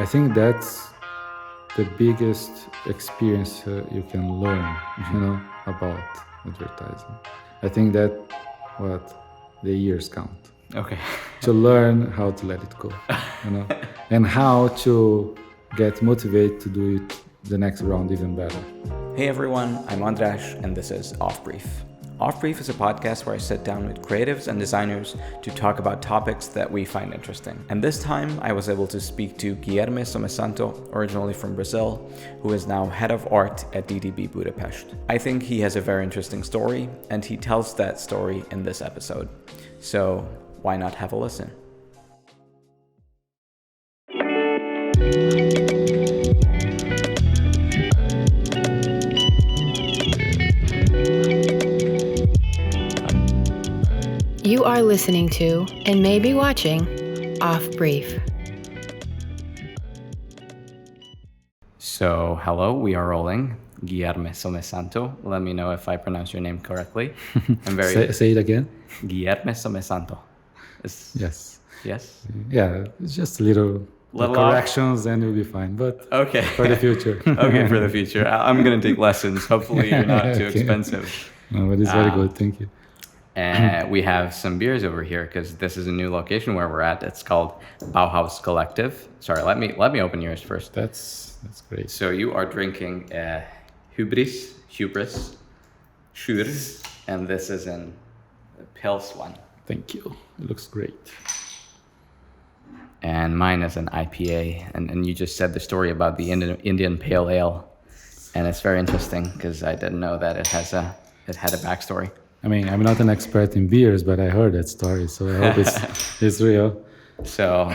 I think that's the biggest experience you can learn, about advertising. I think that the years count. Okay. To learn how to let it go, and how to get motivated to do it the next round even better. Hey everyone, I'm Andras, and this is Off Brief. Off Brief is a podcast where I sit down with creatives and designers to talk about topics that we find interesting. And this time I was able to speak to Guilherme Somensato, originally from Brazil, who is now head of art at DDB Budapest. I think he has a very interesting story, and he tells that story in this episode. So why not have a listen? You are listening to, and maybe watching, Off Brief. So, hello, we are rolling. Guilherme Somensato. Let me know if I pronounce your name correctly. I'm very... say it again. Guilherme Somensato. Yes. Yes? Yeah, it's just little corrections and you'll be fine. But okay. For the future. Okay, for the future. I'm going to take lessons. Hopefully you're not too expensive. No, but it's very good. Thank you. And we have some beers over here because this is a new location where we're at. It's called Bauhaus Collective. Sorry, let me open yours first. That's great. So you are drinking Hubris, Schur, and this is an Pils one. Thank you. It looks great. And mine is an IPA. And you just said the story about the Indian Pale Ale, and it's very interesting because I didn't know that it had a backstory. I mean, I'm not an expert in beers, but I heard that story, so I hope it's real. So,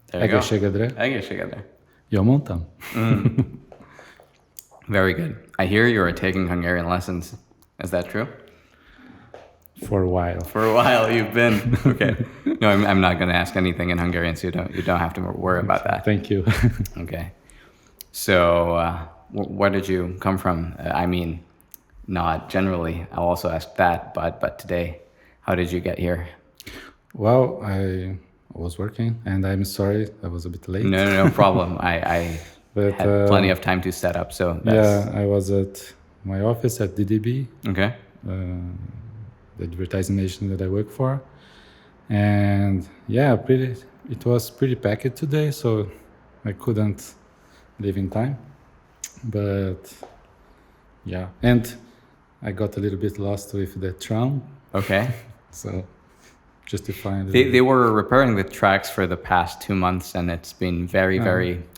there you go. Egészségedre. Jól mondtam? Very good. I hear you are taking Hungarian lessons. Is that true? For a while. For a while, you've been. Okay. No, I'm not going to ask anything in Hungarian, so you don't have to worry about that. Thank you. Okay. So, where did you come from? I mean, not generally. I'll also ask that, but today, how did you get here? Well, I was working, and I'm sorry I was a bit late. No problem. I had plenty of time to set up, so that's... Yeah, I was at my office at DDB. Okay. The advertising nation that I work for, and it was pretty packed today, so I couldn't leave in time. But yeah, and I got a little bit lost with the tram. Okay. So just to find... They were repairing the tracks for the past 2 months, and it's been very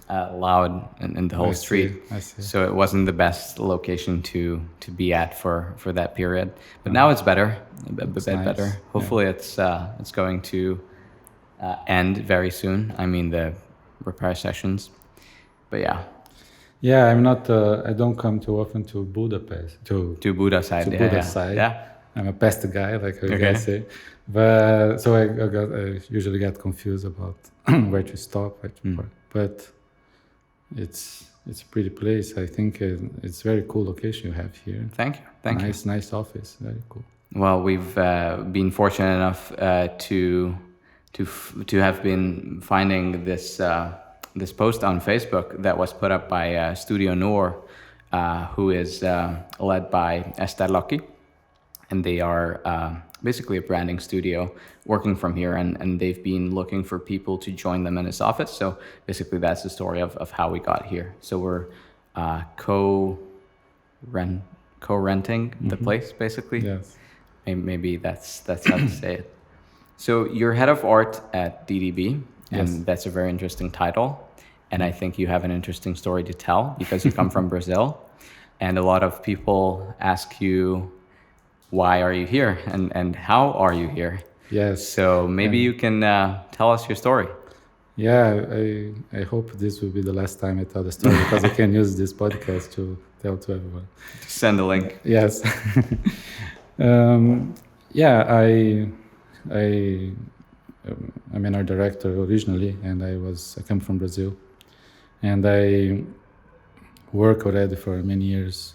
loud in the whole street. I see. So it wasn't the best location to be at for that period. But now it's better, a bit nice. Better. Hopefully it's going to end very soon. I mean, the repair sessions. But yeah. Yeah, I'm not. I don't come too often to Budapest. To Buda side. Yeah. I'm a pest guy, like you guys say. But so I usually get confused about where to stop, where to park. But it's a pretty place. I think it's a very cool location you have here. Thank you. Nice office. Very cool. Well, we've been fortunate enough to have been finding this post on Facebook that was put up by Studio Noor, who is led by Esther Lucky, and they are basically a branding studio working from here, and they've been looking for people to join them in his office. So basically that's the story of how we got here. So we're co-renting the place, basically. Yes. Maybe that's how to say it. So you're head of art at DDB, and that's a very interesting title. And I think you have an interesting story to tell because you come from Brazil. And a lot of people ask you, why are you here? And how are you here? Yes. So maybe you can tell us your story. Yeah, I hope this will be the last time I tell the story because I can use this podcast to tell to everyone. Send a link. Yes. I'm an art director originally, and I come from Brazil, and I work already for many years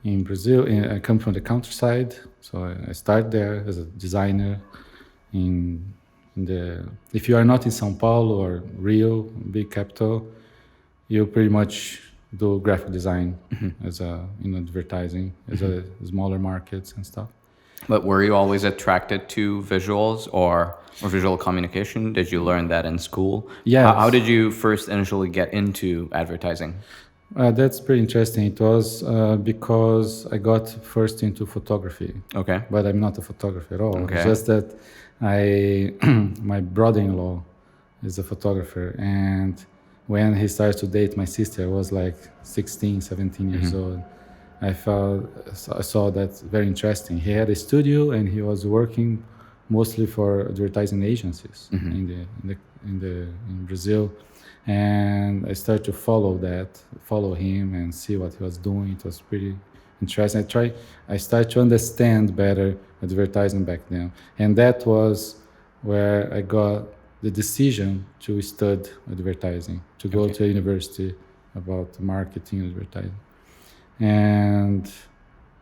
in Brazil. I come from the countryside, so I started there as a designer in if you are not in São Paulo or Rio, big capital, you pretty much do graphic design as in advertising, as a smaller markets and stuff. But were you always attracted to visuals or visual communication? Did you learn that in school? Yes. How did you first initially get into advertising? That's pretty interesting. It was because I got first into photography. Okay. But I'm not a photographer at all. Okay. It's just that my brother-in-law is a photographer, and when he started to date my sister, I was like 16, 17 years old. I saw that very interesting. He had a studio and he was working mostly for advertising agencies in Brazil. And I started to follow him and see what he was doing. It was pretty interesting. I started to understand better advertising back then. And that was where I got the decision to study advertising, to go to a university about marketing and advertising. And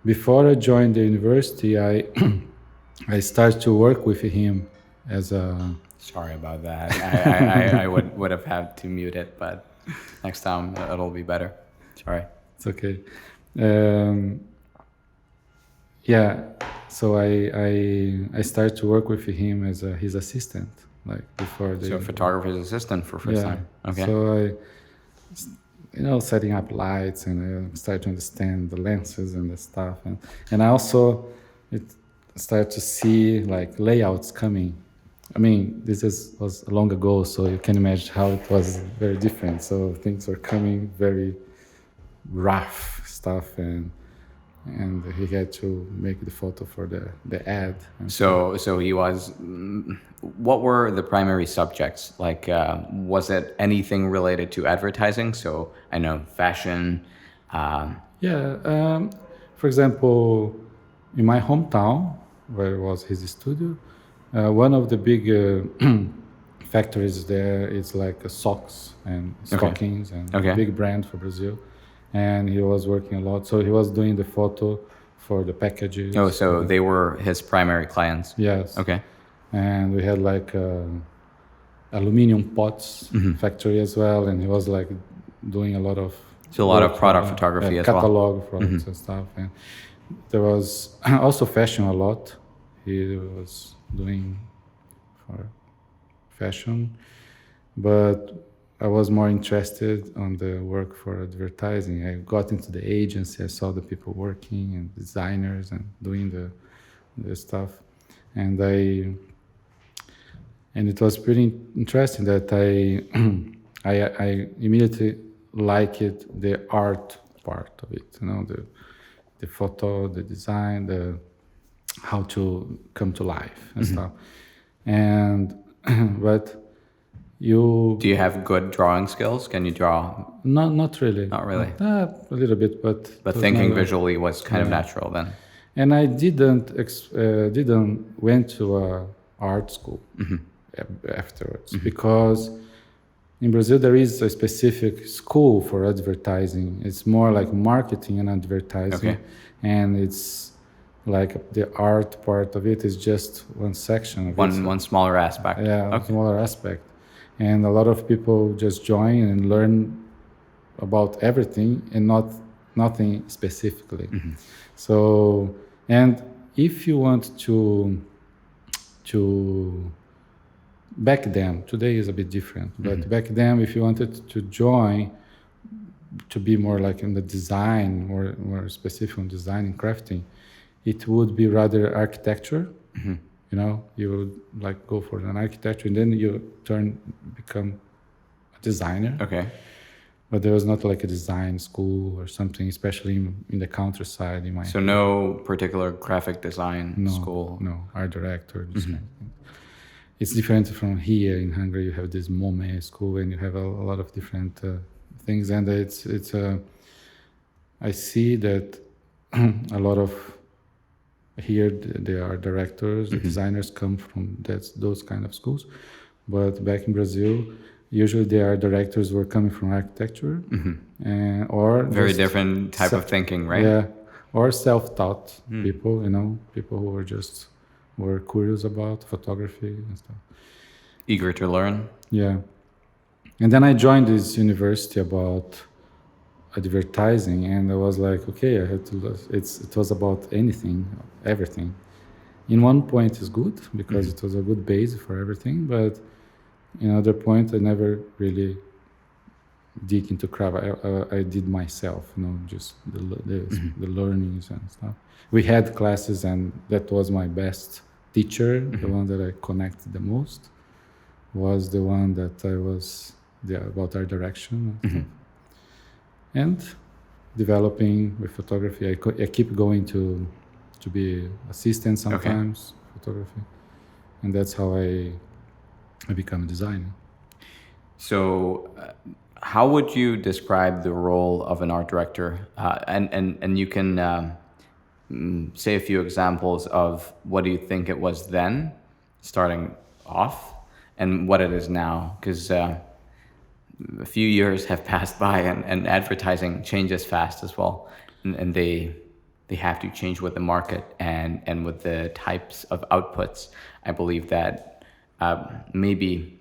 before I joined the university, I started to work with him as a... Sorry about that. I would have had to mute it, but next time it'll be better. Sorry. It's okay. So I started to work with him as his assistant, like before the... So photographer's assistant for first time. Okay. So setting up lights, and I started to understand the lenses and the stuff, and I also started to see like layouts coming. I mean, was long ago, so you can imagine how it was very different. So things were coming very rough stuff, and he had to make the photo for the ad. So he was. What were the primary subjects? Like, was it anything related to advertising? So I know fashion. For example, in my hometown, where was his studio, one of the big factories there is like socks and stockings, and a big brand for Brazil. And he was working a lot. So he was doing the photo for the packages. Oh, so they were his primary clients. Yes. Okay. And we had like aluminum pots factory as well. And he was like doing a lot of... So a lot of product photography as well. Catalog products and stuff. And there was also fashion a lot. He was doing for fashion. But I was more interested on the work for advertising. I got into the agency. I saw the people working and designers and doing the stuff, and it was pretty interesting that I immediately liked the art part of it. The photo, the design, how to come to life and stuff, and but. Do you have good drawing skills? Can you draw? Not really. Not really. A little bit, but thinking visually was kind of natural then. And I didn't went to a art school afterwards, because in Brazil there is a specific school for advertising. It's more like marketing and advertising, and it's like the art part of it is just one section of one smaller aspect. Smaller aspect. And a lot of people just join and learn about everything and nothing specifically. So, and if you want to back then, today is a bit different, but back then, if you wanted to join, to be more like in the design, more specific on design and crafting, it would be rather architecture. You would like go for an architecture, and then you become a designer. Okay. But there was not like a design school or something, especially in the countryside. So no particular graphic design school? No, art director. This kind of thing. It's different from here in Hungary. You have this MOME school, and you have a lot of different things. And I see that a lot of here they are directors, the designers come from those kind of schools, but back in Brazil, usually they are directors who are coming from architecture, or very different type of thinking, right? Yeah, or self-taught people, people who were curious about photography and stuff. Eager to learn. Yeah. And then I joined this university about advertising, and I was like, okay, I had to. It was about anything, everything. In one point, it's good because it was a good base for everything, but in another point, I never really dig into craft. I did myself, just the learnings and stuff. We had classes, and that was my best teacher. The one that I connected the most was the one that I was about art direction and developing with photography. I keep going to be assistant sometimes, photography, and that's how I become a designer. So, how would you describe the role of an art director? And you can say a few examples of what do you think it was then, starting off, and what it is now, because a few years have passed by, and advertising changes fast as well, and they have to change with the market and with the types of outputs. I believe that maybe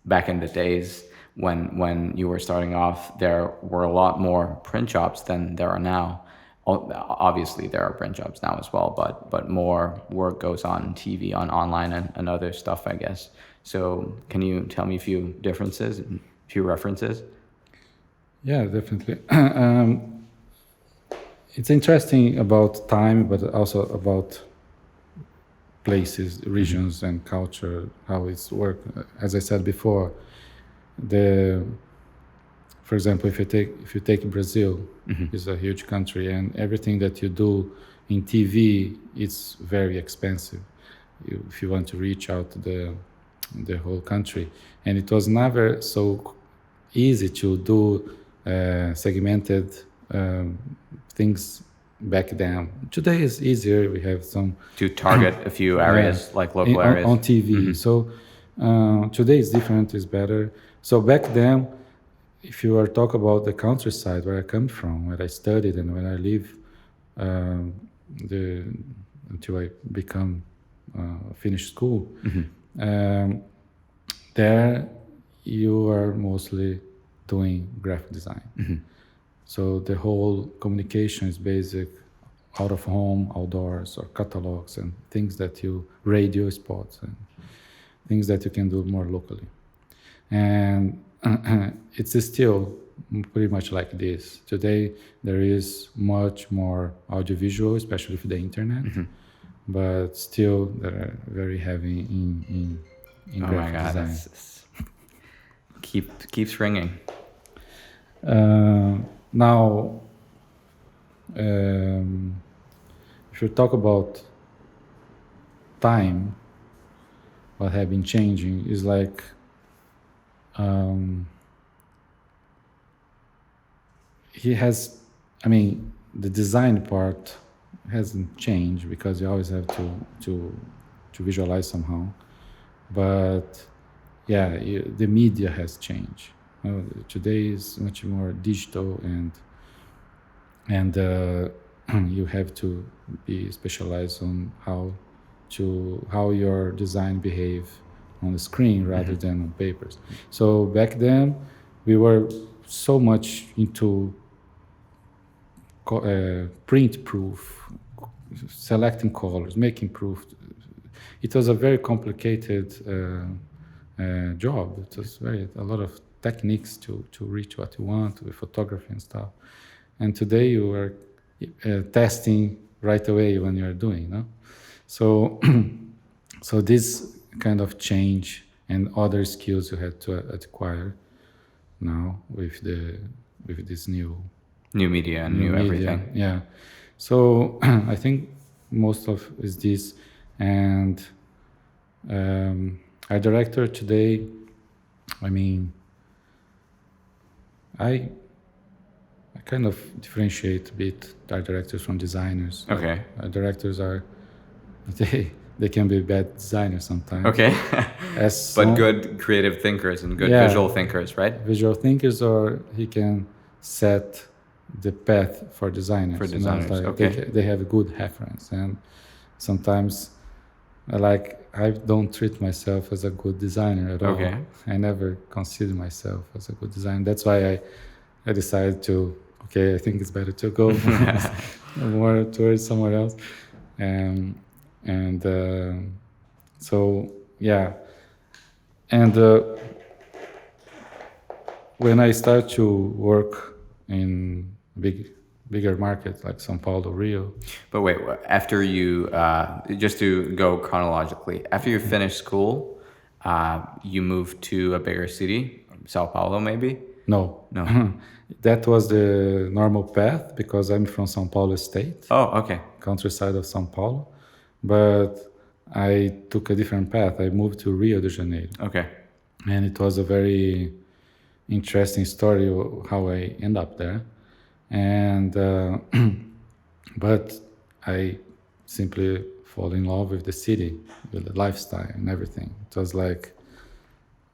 back in the days when you were starting off, there were a lot more print jobs than there are now. Obviously, there are print jobs now as well, but more work goes on TV, on online, and other stuff, I guess. So can you tell me a few differences, a few references? Yeah, definitely. It's interesting about time, but also about places, regions, and culture, how it's work. As I said before, for example, if you take Brazil, it's a huge country, and everything that you do in TV, it's very expensive. If you want to reach out to the whole country, and it was never so easy to do segmented things back then. Today is easier. We have some to target a few areas, like local areas on TV. So today is different, is better. So back then, if you are talk about the countryside where I come from, where I studied and where I live, until I finish school, there you are mostly doing graphic design. So the whole communication is basic, out of home, outdoors, or catalogs and things that radio spots and things that you can do more locally. And it's still pretty much like this. Today, there is much more audiovisual, especially with the internet, but still they're very heavy in graphic design. Keeps ringing. Now, if you talk about time, what have been changing is like the design part hasn't changed because you always have to visualize somehow, but the media has changed. Today is much more digital, and you have to be specialized on how your design behave on the screen rather than on papers. So back then we were so much into print proof, selecting colors, making proof. It was a very complicated job. It was a lot of techniques to reach what you want with photography and stuff. And today you are testing right away when you are doing, So this kind of change and other skills you had to acquire now with this new media and new everything. Yeah. So I think most of is this, and our director today, I kind of differentiate a bit art directors from designers. Okay. Art directors they can be bad designers sometimes. Okay. But good creative thinkers and good visual thinkers, right? Visual thinkers, or he can set the path for designers. Okay. They have a good reference, and sometimes I don't treat myself as a good designer at all. Okay. I never consider myself as a good designer. That's why I decided to, I think it's better to go more towards somewhere else. So, yeah. And when I start to work in bigger markets like São Paulo, Rio. But wait, after you, just to go chronologically, after you finished school, you moved to a bigger city, Sao Paulo maybe? No. That was the normal path because I'm from São Paulo state. Oh, okay. Countryside of São Paulo. But I took a different path. I moved to Rio de Janeiro. Okay. And it was a very interesting story how I end up there. And but I simply fall in love with the city, with the lifestyle and everything. It was like,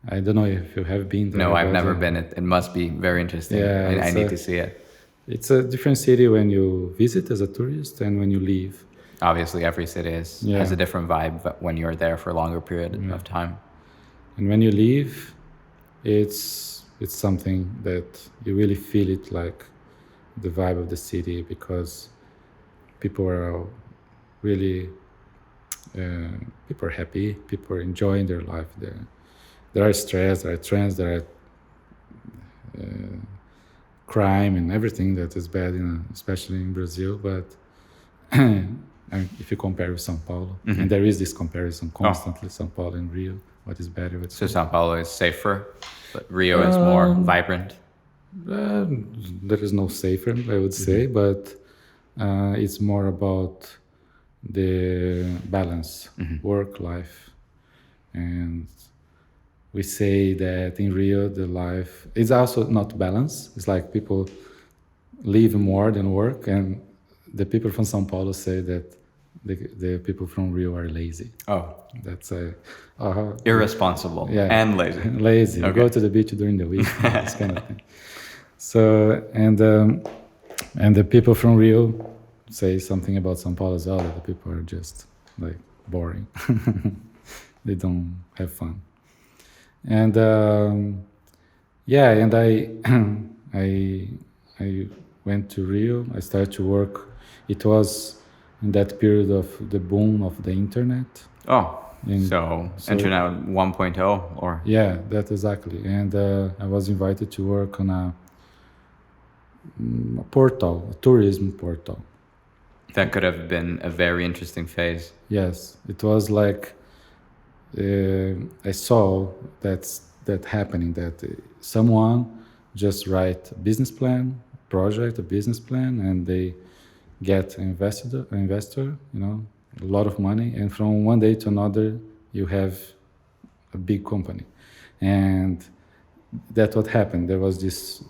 I don't know if you have been there. No, I've never been. It must be very interesting. Yeah, I need to see it. It's a different city when you visit as a tourist and when you leave. Obviously, every city has a different vibe but when you're there for a longer period of time. And when you leave, it's something that you really feel it, like the vibe of the city, because people are really people are happy, people are enjoying their life there. There are stress, there are trends, there are crime and everything that is bad, especially in Brazil. But if you compare with São Paulo, and there is this comparison constantly, São Paulo and Rio, what is better with? So São Paulo is safer, but Rio is more vibrant. There is no safer, I would say, but it's more about the balance, work, life. And we say that in Rio, the life is also not balanced. It's like people live more than work, and the people from São Paulo say that the people from Rio are lazy. Oh. That's irresponsible and lazy. Lazy. Okay. Go to the beach during the week, this kind of thing. So, and the people from Rio say something about São Paulo as well, that the people are just like boring. They don't have fun. And and I went to Rio. I started to work. It was in that period of the boom of the internet. Oh, so Internet 1.0 or? Yeah, that exactly. And I was invited to work on a portal, a tourism portal. That could have been a very interesting phase. Yes, it was like I saw that happening, that someone just write a business plan, and they get an investor, a lot of money, and from one day to another you have a big company. And that's what happened. There was this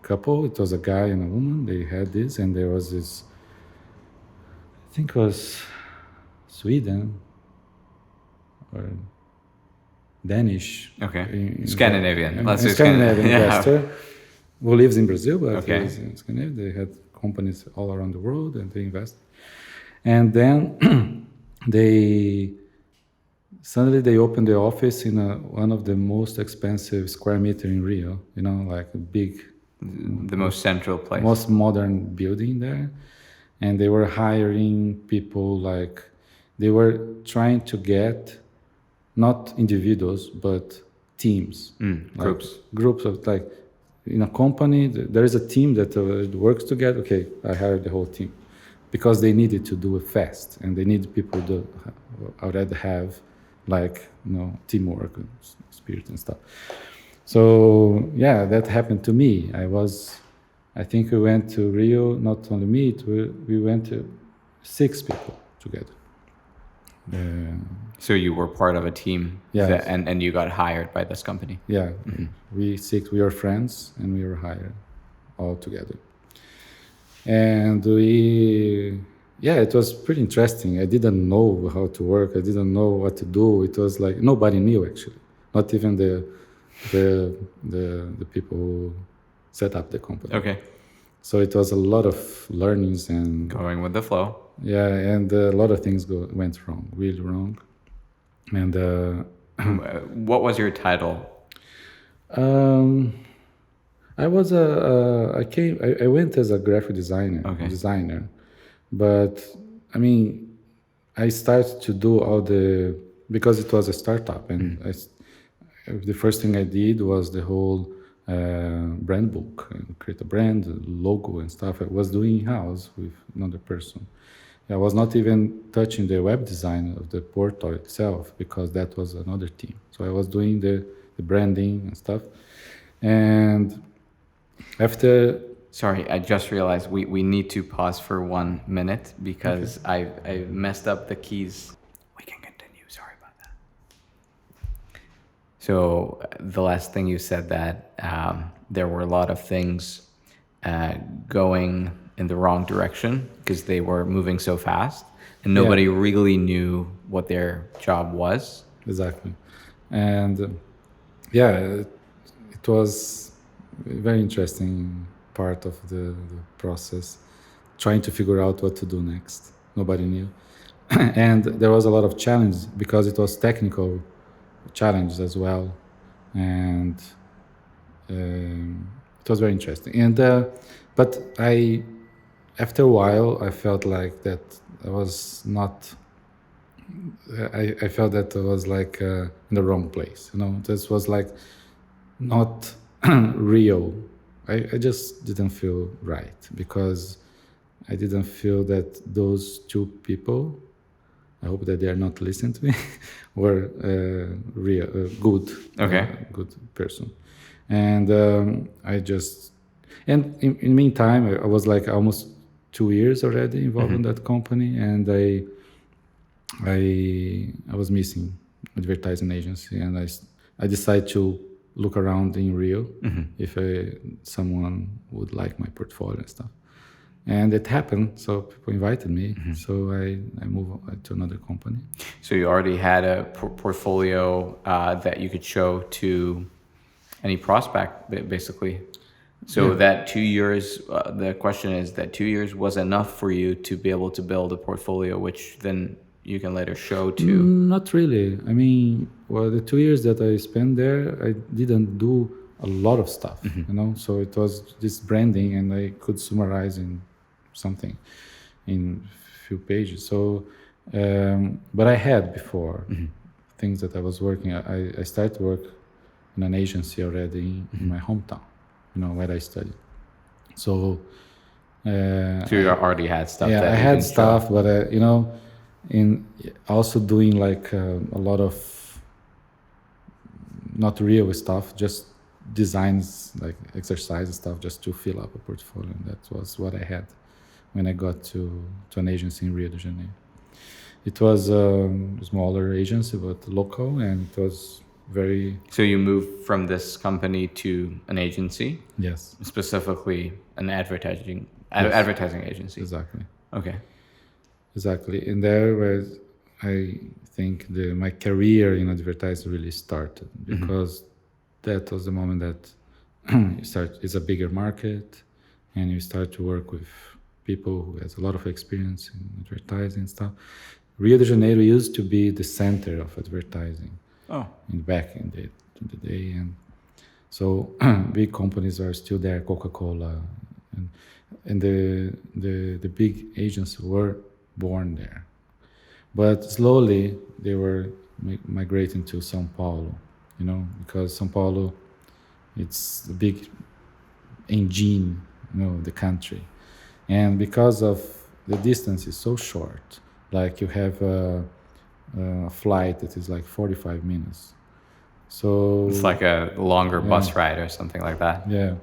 couple, it was a guy and a woman, they had this, and there was this, I think it was Sweden or Danish. Okay. Scandinavian. Let's say Scandinavian investor who lives in Brazil, but okay. He lives in Scandinavia. They had companies all around the world and they invest. And then suddenly they opened the office in one of the most expensive square meter in Rio, like a big... The most central place. Most modern building there. And they were hiring people, like they were trying to get not individuals, but teams. Groups of, like, in a company, there is a team that works together. Okay, I hired the whole team because they needed to do it fast, and they need people to already have, like, teamwork and spirit and stuff. So yeah, that happened to me. I think we went to Rio, not only me, we went to 6 people together. So you were part of a team, yes. and you got hired by this company. Yeah, we were friends and we were hired all together. And it was pretty interesting. I didn't know how to work. I didn't know what to do. It was like nobody knew, actually, not even the people who set up the company. Okay. So it was a lot of learnings and going with the flow. Yeah, and a lot of things went wrong, really wrong. And What was your title? I was I went as a graphic designer, but I mean, I started to do all because it was a startup, and the first thing I did was the whole brand book, and create a brand, logo, and stuff. I was doing in-house with another person. I was not even touching the web design of the portal itself because that was another team. So I was doing the branding and stuff. And after... Sorry, I just realized we need to pause for 1 minute because I messed up the keys. We can continue. Sorry about that. So the last thing you said that there were a lot of things going in the wrong direction because they were moving so fast and nobody really knew what their job was. Exactly. And it was a very interesting part of the process, trying to figure out what to do next. Nobody knew. And there was a lot of challenge because it was technical challenges as well. And it was very interesting. And but after a while, I felt like that I was not... I felt that I was like in the wrong place. This was like not real. I just didn't feel right because I didn't feel that those two people, I hope that they are not listening to me, were real, good, good person. And I just... And in the meantime, I was like almost 2 years already involved in that company, and I was missing advertising agency, and I decided to look around in Rio if someone would like my portfolio and stuff. And it happened, so people invited me, so I moved to another company. So you already had a portfolio that you could show to any prospect, basically. So that 2 years, the question is that 2 years was enough for you to be able to build a portfolio, which then you can later show to... Not really. I mean, the 2 years that I spent there, I didn't do a lot of stuff, So it was this branding, and I could summarize in something in a few pages. So, but I had before things that I was working. I started to work in an agency already in my hometown, where I studied. So you already had stuff. Yeah, I had stuff, but in also doing like a lot of not real stuff, just designs, like exercise stuff, just to fill up a portfolio. And that was what I had when I got to an agency in Rio de Janeiro. It was a smaller agency, but local, and it was very... So you moved from this company to an agency? Yes. Specifically an advertising agency? Exactly. Okay. Exactly. And there where I think my career in advertising really started, because that was the moment that it's a bigger market, and you start to work with people who has a lot of experience in advertising and stuff. Rio de Janeiro used to be the center of advertising. Back in the day, and so big companies are still there, Coca-Cola, and the big agents were born there. But slowly they were migrating to São Paulo, because São Paulo, it's the big engine, the country. And because of the distance is so short, like you have a flight that is like 45 minutes. So it's like a longer bus ride or something like that. Yeah.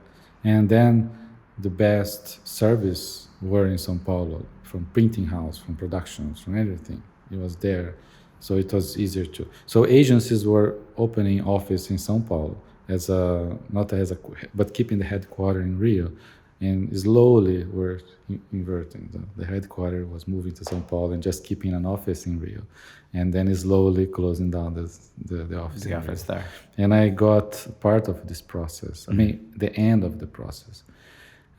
And then the best service were in São Paulo, from printing house, from productions, from everything. It was there. So it was easier to... So agencies were opening office in São Paulo but keeping the headquarters in Rio. And slowly we're inverting. The headquarters was moving to São Paulo and just keeping an office in Rio. And then slowly closing down the office. The office there. And I got part of this process. I mean, the end of the process,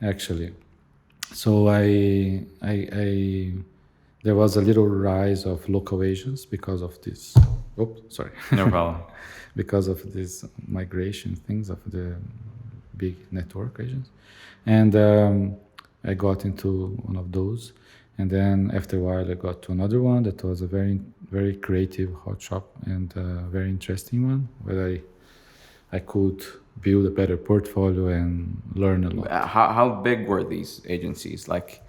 actually. So I there was a little rise of local agents because of this. Oh, sorry. No problem. Because of this migration things of the big network agents. And I got into one of those. And then after a while, I got to another one that was a very, very creative hot shop and a very interesting one where I could build a better portfolio and learn a lot. How big were these agencies? Like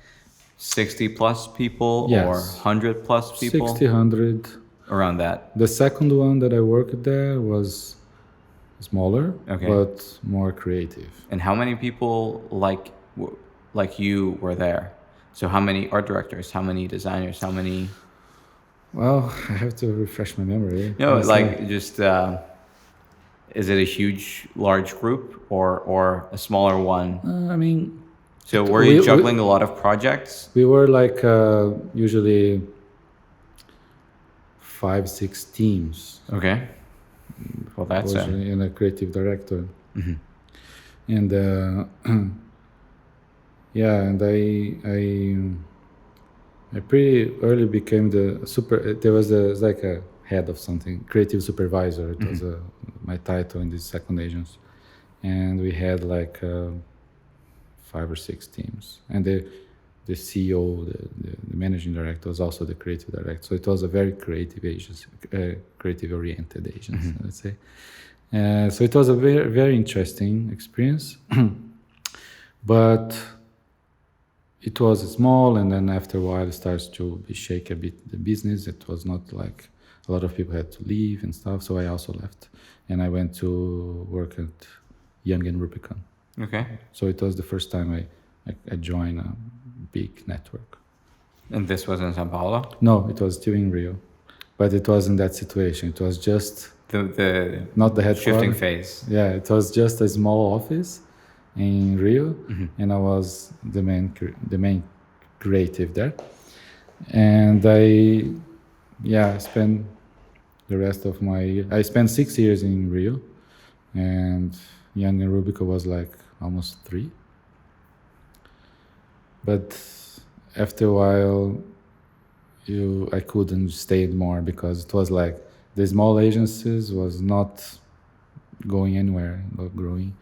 60 plus people Yes. or 100 plus people? 60, 100. Around that. The second one that I worked there was smaller, Okay. but more creative. And how many people like you were there? So how many art directors? How many designers? How many? Well, I have to refresh my memory. No, It's, like just is it a huge, large group or a smaller one? I mean, So were you juggling a lot of projects? we were like usually 5, 6 teams. Okay. Well, that's Usually in a creative director. Mhm. And yeah, and I pretty early became the there was like a head of something, creative supervisor. It was my title in this second agents. And we had like 5 or 6 teams. And the CEO, the managing director was also the creative director. So it was a very creative agency, creative oriented agency, let's say. So it was a very, very interesting experience. But it was small, and then after a while it starts to be shake a bit the business. It was not like a lot of people had to leave and stuff. So I also left, and I went to work at Young and Rubicon. Okay. So it was the first time I joined a big network. And this was in São Paulo? No, it was still in Rio, but it wasn't that situation. It was just The not the headquarters. shifting phase. Yeah, it was just a small office in Rio, and I was the main creative there. And I spent the rest of I spent 6 years in Rio, and Young and Rubicon was like almost 3. But after a while, I couldn't stay more because it was like the small agencies was not going anywhere, not growing.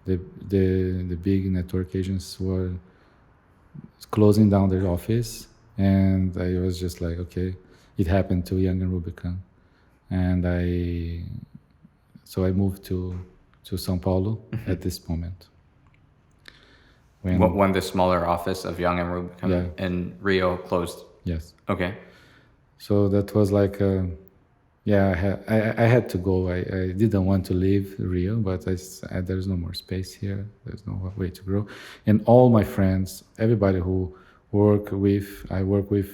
The big network agents were closing down their office, and I was just like, okay, it happened to Young and Rubicon, and so I moved to São Paulo at this moment. When the smaller office of Young and Rubicon in Rio closed. Yes. Okay. So that was like, I had to go. I didn't want to leave Rio, but there's no more space here. There's no way to grow. And all my friends, everybody who I work with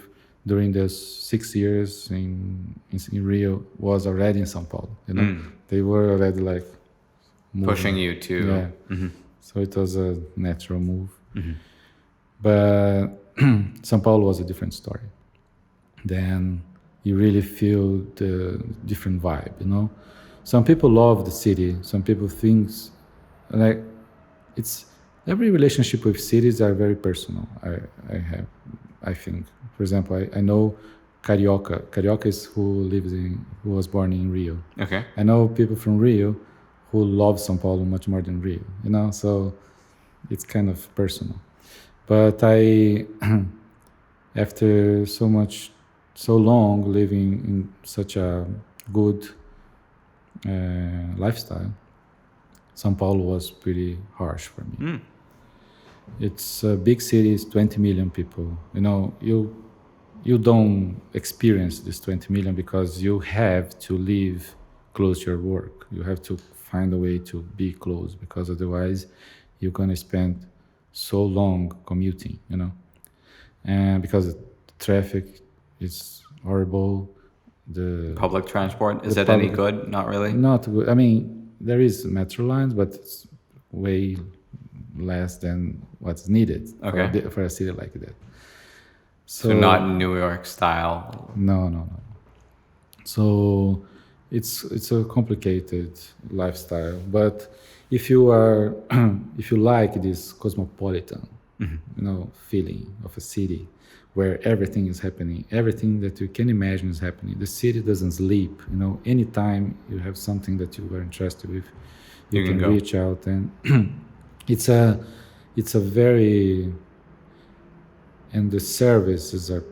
during those 6 years in Rio was already in São Paulo. You know, they were already like moving. Pushing you to. Yeah. So it was a natural move. But São Paulo was a different story. Then you really feel the different vibe, you know. Some people love the city. Some people think like every relationship with cities are very personal. I think, for example, I know Carioca. Carioca is who was born in Rio. Okay. I know people from Rio who love São Paulo much more than Rio, you know. So it's kind of personal. But after so long living in such a good lifestyle, São Paulo was pretty harsh for me. It's a big city, it's 20 million people. You know, you don't experience this 20 million because you have to live close to your work. You have to find a way to be close, because otherwise you're going to spend so long commuting, you know. And because the traffic is horrible. The public transport, is it any good? Not really? Not good. I mean, there is metro lines, but it's way less than what's needed for a city like that. So not New York style? No. So it's a complicated lifestyle. But if you like this cosmopolitan, you know, feeling of a city where everything is happening. Everything that you can imagine is happening. The city doesn't sleep. Anytime you have something that you are interested with, you can go. reach out, and it's a very, and the services are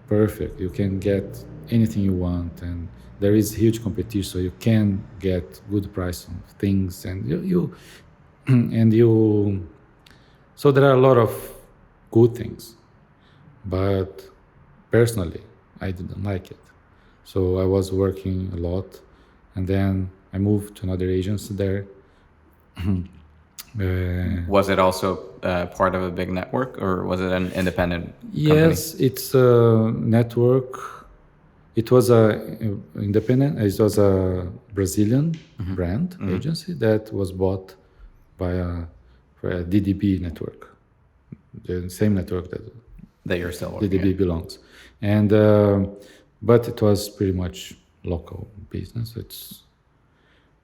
perfect. You can get anything you want, and there is huge competition, so you can get good price on things, and you so there are a lot of good things, but personally I didn't like it. So I was working a lot, and then I moved to another agency there. Was it also part of a big network, or was it an independent Yes, company? it's a network. It was independent. It was a Brazilian brand agency that was bought by a DDB network, the same network That you're still working DDB at. belongs. And but it was pretty much local business.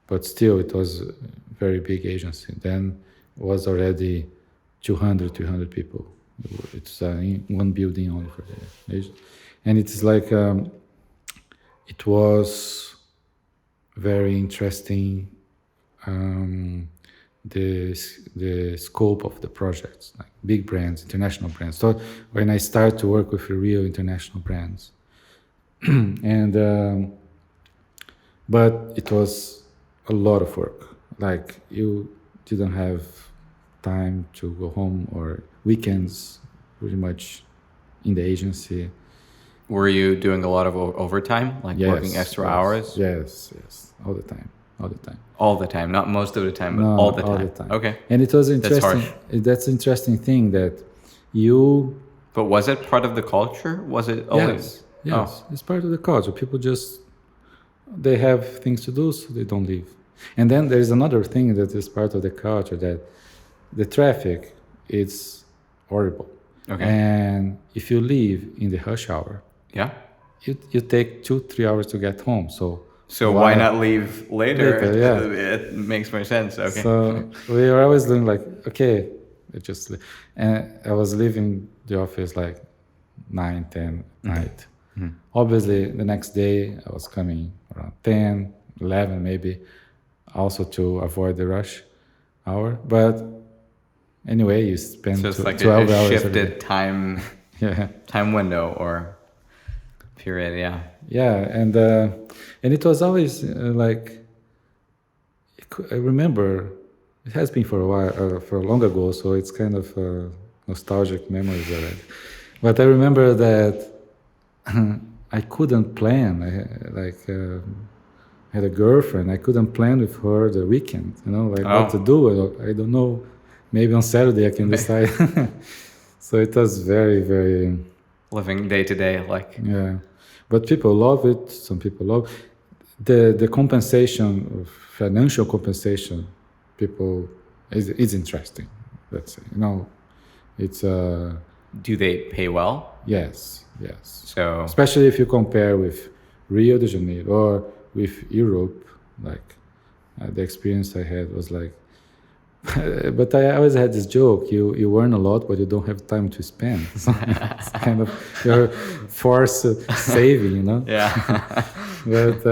But still, it was a very big agency. Then it was already 200, 300 people. It's in one building only for the agency. And it's like, it was very interesting, the scope of the projects, like big brands, international brands. So when I started to work with real international brands, and but it was a lot of work. Like you didn't have time to go home, or weekends pretty much in the agency. Were you doing a lot of overtime, like working extra hours? Yes, all the time. All the time, not most of the time, but No, all the time. Okay. And it was That's interesting. harsh. That's interesting thing that you. But was it part of the culture? Was it always? Yes, it's part of the culture. People just, they have things to do, so they don't leave. And then there is another thing that is part of the culture, that the traffic is horrible. Okay. And if you leave in the rush hour, Yeah. you take 2-3 hours to get home. So why not leave later? Later, yeah. It makes more sense. Okay. So we were always doing like, okay, and I was leaving the office like 9, 10 at night. Obviously, the next day I was coming around 10, 11 maybe, also to avoid the rush hour. But anyway, you spend So it's like 12 a hours. shifted time Yeah. time window or period. Yeah. Yeah, and it was always like, I remember it has been for a while, for long ago, so it's kind of nostalgic memories already. But I remember that I couldn't plan. I had a girlfriend. I couldn't plan with her the weekend. What to do. I don't know. Maybe on Saturday I can decide. So it was very, very living day to day, like. Yeah. But people love it. Some people love the compensation, financial compensation. People is interesting. Let's say, it's Do they pay well? Yes. So Especially if you compare with Rio de Janeiro or with Europe, like the experience I had was like. But I always had this joke: you earn a lot, but you don't have time to spend. So it's kind of you're forced saving, Yeah. But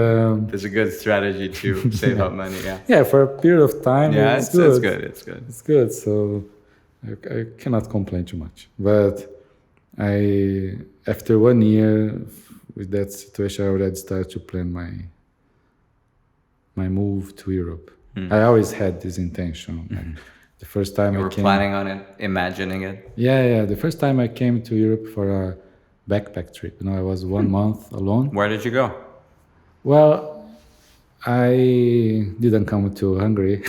It's a good strategy to save up money. Yeah. yeah, for a period of time, Yeah, it's it's good. good. It's good. It's good. So I cannot complain too much. But after 1 year with that situation, I already started to plan my move to Europe. I always had this intention. Like, the first time You I were came, planning on it, imagining it. Yeah. The first time I came to Europe for a backpack trip, I was 1 month alone. Where did you go? Well, I didn't come to Hungary.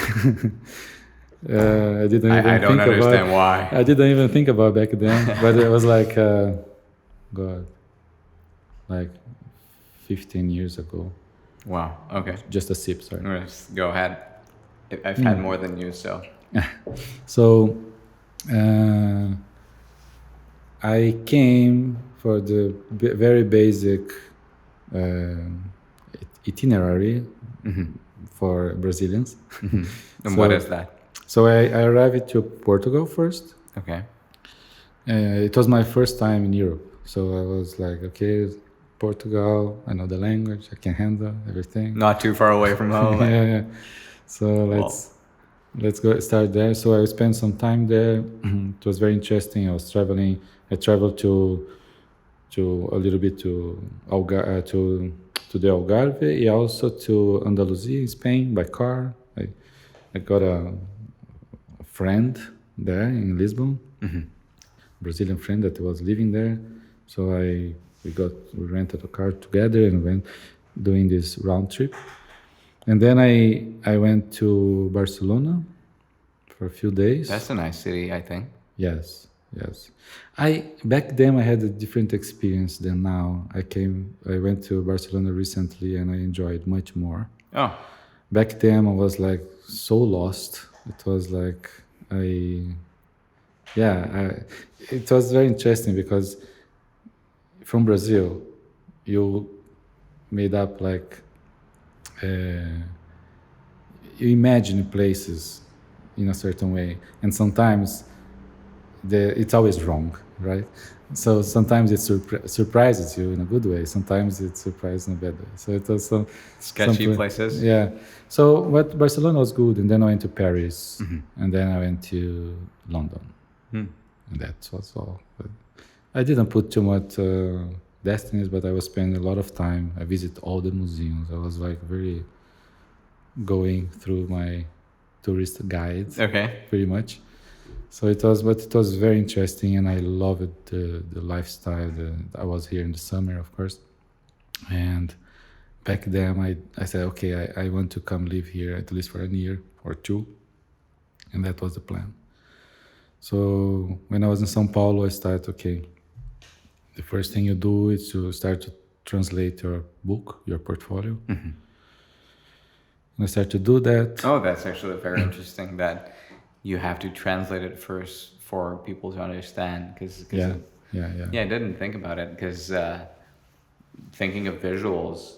I didn't even I don't think understand about. why. I didn't even think about back then. But it was like, like 15 years ago. Wow. Okay. Just a sip, sorry. Yes, go ahead. I've had more than you, so. So I came for the very basic itinerary for Brazilians. And what is that? So I arrived to Portugal first. Okay. It was my first time in Europe. So I was like, okay, Portugal, I know the language, I can handle everything. Not too far away from home. Yeah. So let's go start there. So I spent some time there. It was very interesting. I was traveling. I traveled to a little bit to to the Algarve, and also to Andalusia in Spain by car. I got a friend there in Lisbon, Brazilian friend that was living there. So we rented a car together and went doing this round trip. And then I went to Barcelona for a few days. That's a nice city, I think. Yes. Back then I had a different experience than now. I went to Barcelona recently and I enjoyed much more. Oh. Back then I was like so lost. It was like it was very interesting because from Brazil you made up like you imagine places in a certain way, and sometimes it's always wrong, right? So sometimes it surprises you in a good way. Sometimes it surprises in a bad way. So it was some sketchy places. Yeah. So but Barcelona was good, and then I went to Paris, and then I went to London, and that was all. But I didn't put too much destinies, but I was spending a lot of time. I visited all the museums. I was like very going through my tourist guides. Okay. Pretty much. So it was very interesting, and I loved the lifestyle. I was here in the summer, of course, and back then I said, okay, I want to come live here at least for a year or two, and that was the plan. So when I was in São Paulo, I started, okay, the first thing you do is to start to translate your book, your portfolio. And I started to do that. Oh, that's actually very interesting that you have to translate it first for people to understand. Yeah, I didn't think about it because thinking of visuals,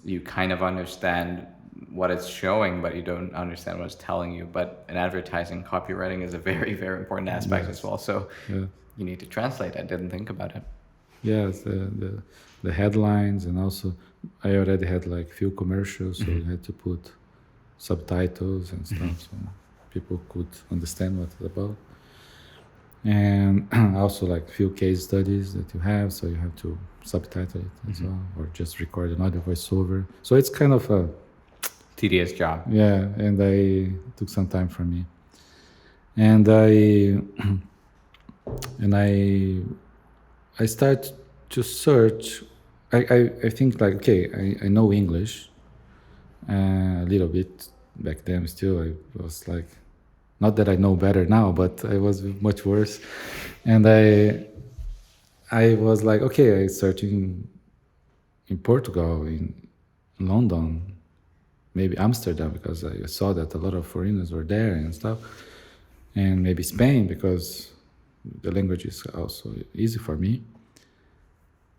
you kind of understand what it's showing, but you don't understand what it's telling you. But in advertising, copywriting is a very, very important aspect as well. So you need to translate. I didn't think about it. Yes, the headlines, and also I already had like few commercials, so I had to put subtitles and stuff so people could understand what it's about. And also like few case studies that you have, so you have to subtitle it as well, or just record another voiceover. So it's kind of a tedious job. Yeah, and I took some time for me. And I started to search. I think like, okay, I know English a little bit. Back then still I was like, not that I know better now, but I was much worse. And I was like, okay, I searching in Portugal, in London, maybe Amsterdam, because I saw that a lot of foreigners were there and stuff, and maybe Spain, because the language is also easy for me.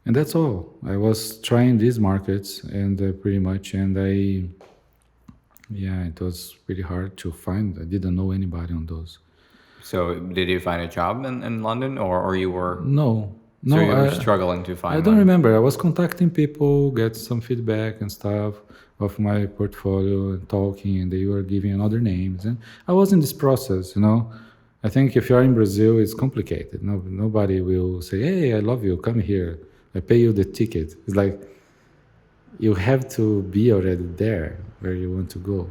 And that's all. I was trying these markets, and pretty much, and it was really hard to find. I didn't know anybody on those. So did you find a job in London, or you were... No. So you were struggling to find I don't remember. I was contacting people, get some feedback and stuff of my portfolio, and talking, and they were giving other names. And I was in this process, you know. I think if you're in Brazil, it's complicated. Nobody will say, hey, I love you, come here. I pay you the ticket. It's like you have to be already there where you want to go.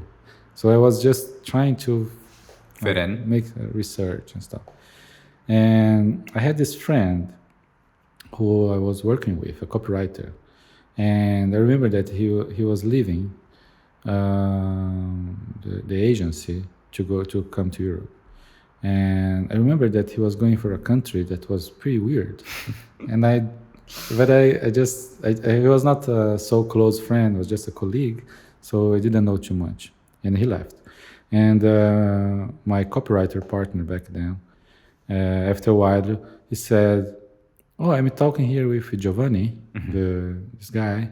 So I was just trying to fit in, make research and stuff. And I had this friend who I was working with, a copywriter. And I remember that he was leaving the agency to come to Europe. And I remember that he was going for a country that was pretty weird. And I was not a so close friend, I was just a colleague, so I didn't know too much. And he left. And my copywriter partner back then, after a while, he said, oh, I'm talking here with Giovanni, this guy,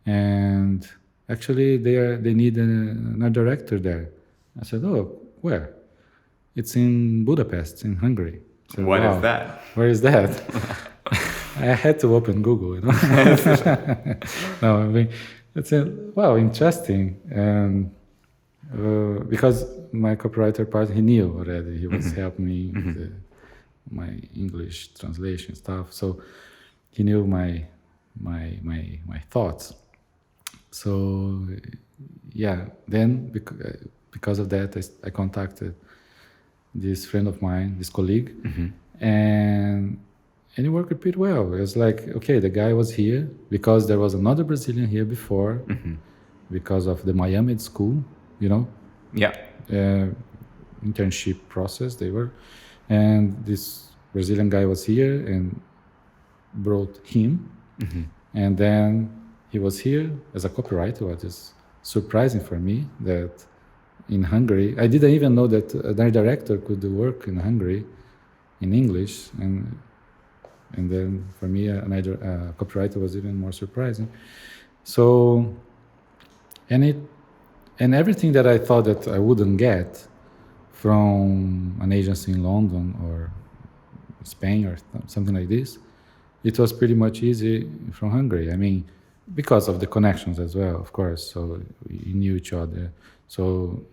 and actually they need a director there. I said, oh, where? It's in Budapest, in Hungary. So, what is that? Where is that? I had to open Google, No, I mean, it's interesting. Because my copywriter part, he knew already. He was helping me with my English translation stuff. So he knew my thoughts. So yeah, then because of that, I contacted this friend of mine, this colleague, and it worked pretty well. It was like, okay, the guy was here because there was another Brazilian here before, because of the Miami school, internship process they were, and this Brazilian guy was here and brought him, and then he was here as a copywriter, which is surprising for me that in Hungary, I didn't even know that a director could work in Hungary in English, and then for me, a copywriter was even more surprising. So, and everything that I thought that I wouldn't get from an agency in London or Spain or something like this, it was pretty much easy from Hungary. I mean, because of the connections as well, of course. So we knew each other. So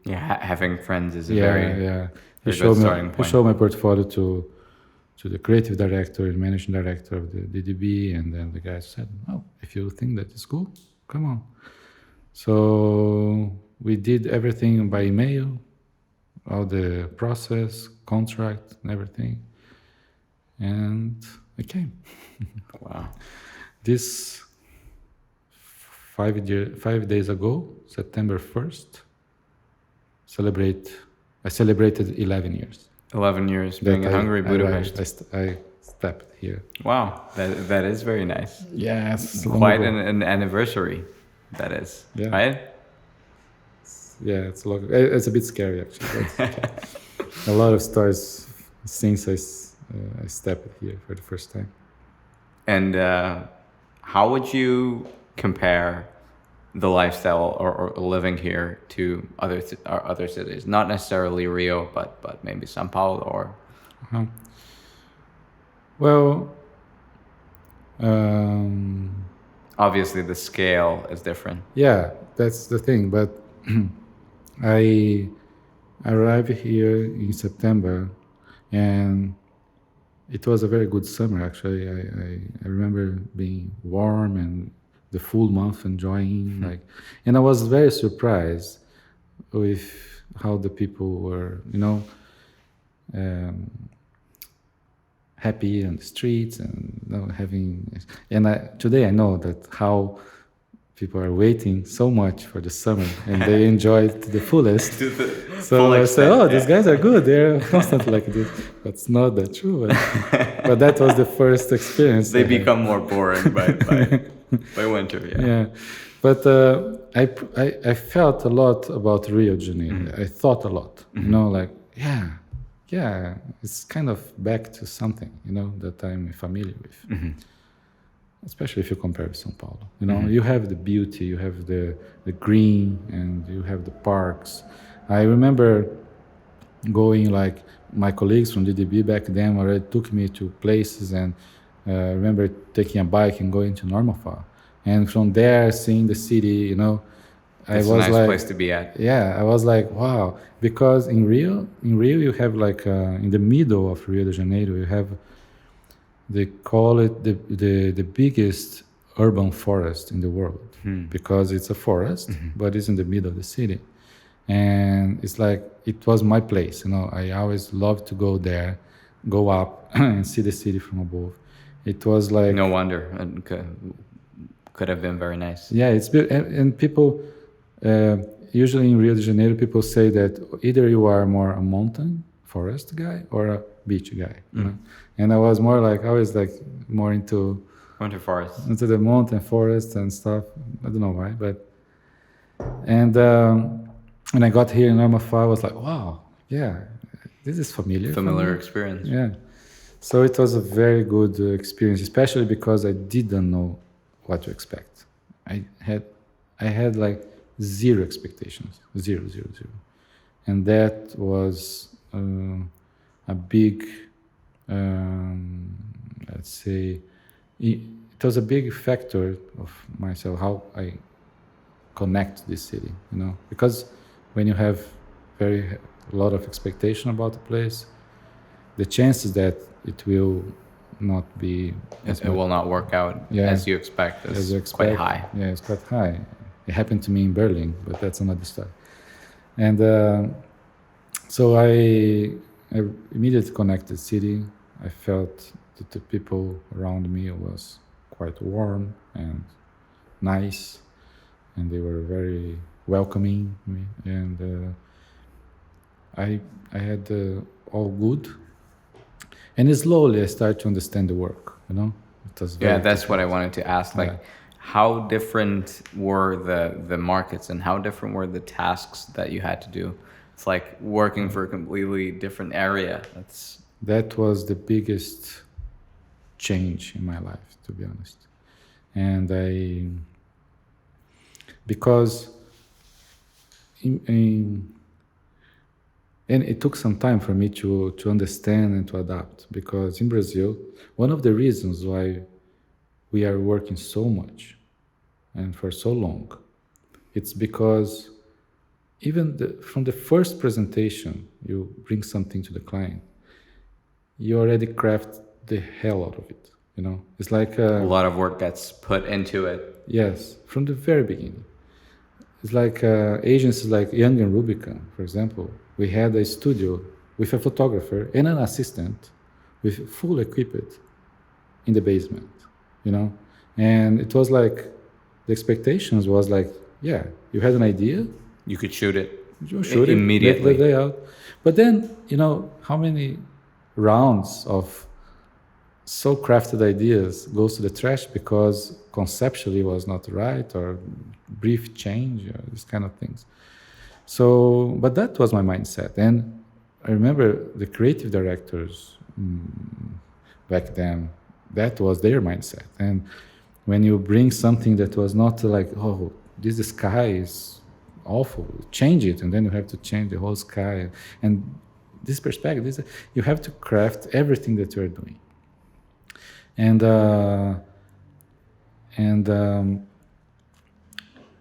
having friends is a very He showed my portfolio to the creative director and managing director of the DDB, and then the guy said, "Oh, if you think that is cool, come on." So we did everything by email, all the process, contract, and everything, and I came. Wow! This 5 days ago, September 1st, I celebrated 11 years. 11 years being in Hungary, Budapest. I stepped here. Wow, that is very nice. Yes. Quite an anniversary, that is, right? Yeah, it's a bit scary actually. A lot of stories since I stepped here for the first time. And how would you compare the lifestyle or living here to other cities? Not necessarily Rio, but maybe São Paulo or. Well, obviously the scale is different. Yeah, that's the thing. But I arrived here in September, and it was a very good summer. Actually, I remember being warm and the full month enjoying, and I was very surprised with how the people were, happy on the streets and having. And today I know that how people are waiting so much for the summer and they enjoy it to the fullest. So I say, oh, these guys are good. They're constantly like this. That's not that true. But that was the first experience. They become more boring by winter. Yeah. But I felt a lot about Rio de Janeiro. I thought a lot, it's kind of back to something, that I'm familiar with. Especially if you compare with São Paulo. You have the beauty, you have the green, and you have the parks. I remember going, my colleagues from DDB back then already took me to places, and I remember taking a bike and going to Normanfall. And from there, seeing the city, it's a nice place to be at. Yeah, I was like, wow. Because in Rio you have in the middle of Rio de Janeiro, you have, they call it the biggest urban forest in the world, because it's a forest, but it's in the middle of the city. And it's it was my place. I always loved to go there, go up and see the city from above. It was no wonder. Could have been very nice. Yeah, it's and people usually in Rio de Janeiro, people say that either you are more a mountain forest guy or a beach guy. And I was more more into forest, into the mountain forest and stuff. I don't know why, but and when I got here in Normanfall, I was like, wow, yeah, this is familiar experience. Yeah, so it was a very good experience, especially because I didn't know what to expect. I had zero expectations, zero, and that was a big let's say, it was a big factor of myself, how I connect to this city, because when you have a lot of expectation about the place, the chances that it will not be it will not work out as you expect is quite high. Yeah, it's quite high. It happened to me in Berlin, but that's another story. And so I immediately connected the city. I felt that the people around me was quite warm and nice, and they were very welcoming me. And I had all good. And slowly I started to understand the work, It was that's what I wanted to ask. How different were the markets and how different were the tasks that you had to do? It's like working for a completely different area. That was the biggest change in my life, to be honest. And because and it took some time for me to understand and to adapt, because in Brazil, one of the reasons why we are working so much and for so long, it's because even from the first presentation, you bring something to the client, you already craft the hell out of it. It's like a lot of work gets put into it. Yes, from the very beginning. It's like agencies like Young and Rubicon, for example. We had a studio with a photographer and an assistant with full equipment in the basement, And it was like, the expectations was like, yeah, you had an idea. You could shoot it. You shoot immediately. Make the layout. But then, how many rounds of so crafted ideas goes to the trash because conceptually was not right, or brief change, or these kind of things. So, but that was my mindset. And I remember the creative directors back then, that was their mindset. And when you bring something that was not like, oh, this sky is awful, change it, and then you have to change the whole sky. And this perspective, you have to craft everything that you are doing. And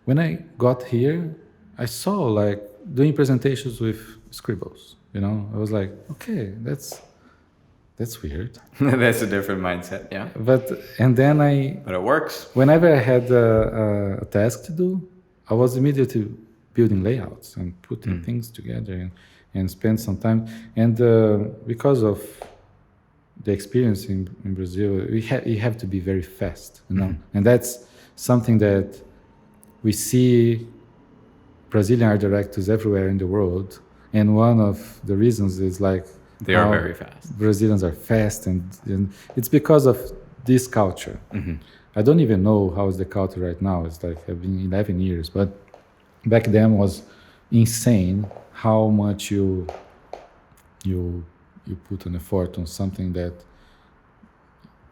when I got here, I saw like doing presentations with scribbles. I was like, okay, that's weird. That's a different mindset, yeah. But it works. Whenever I had a task to do, I was immediately building layouts and putting things together and spend some time. And because of the experience in Brazil, you have to be very fast, and that's something that we see Brazilian art directors everywhere in the world. And one of the reasons is like they are very fast. Brazilians are fast, and it's because of this culture. I don't even know how is the culture right now. It's like I've been 11 years, but back then was insane how much you put an effort on something that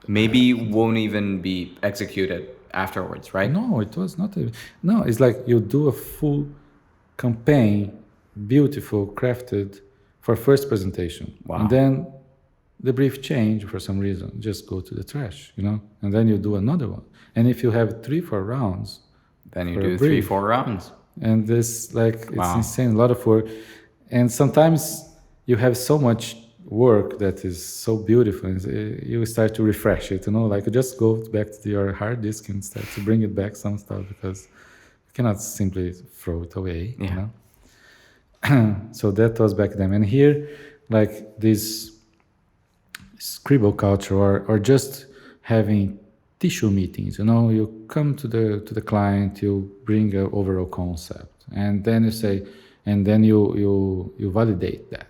maybe won't even be executed afterwards, right? No, it was not. No, it's like you do a full campaign, beautiful, crafted, for first presentation. Wow. And then the brief change for some reason, just go to the trash, and then you do another one. And if you have 3-4 rounds, then you do 3-4 rounds. And this, like, it's insane, a lot of work. And sometimes you have so much work that is so beautiful, and you start to refresh it, like just go back to your hard disk and start to bring it back some stuff, because you cannot simply throw it away. So that was back then. And here, like this scribble culture, or just having tissue meetings, you come to the client, you bring an overall concept, and then you say, and then you validate that.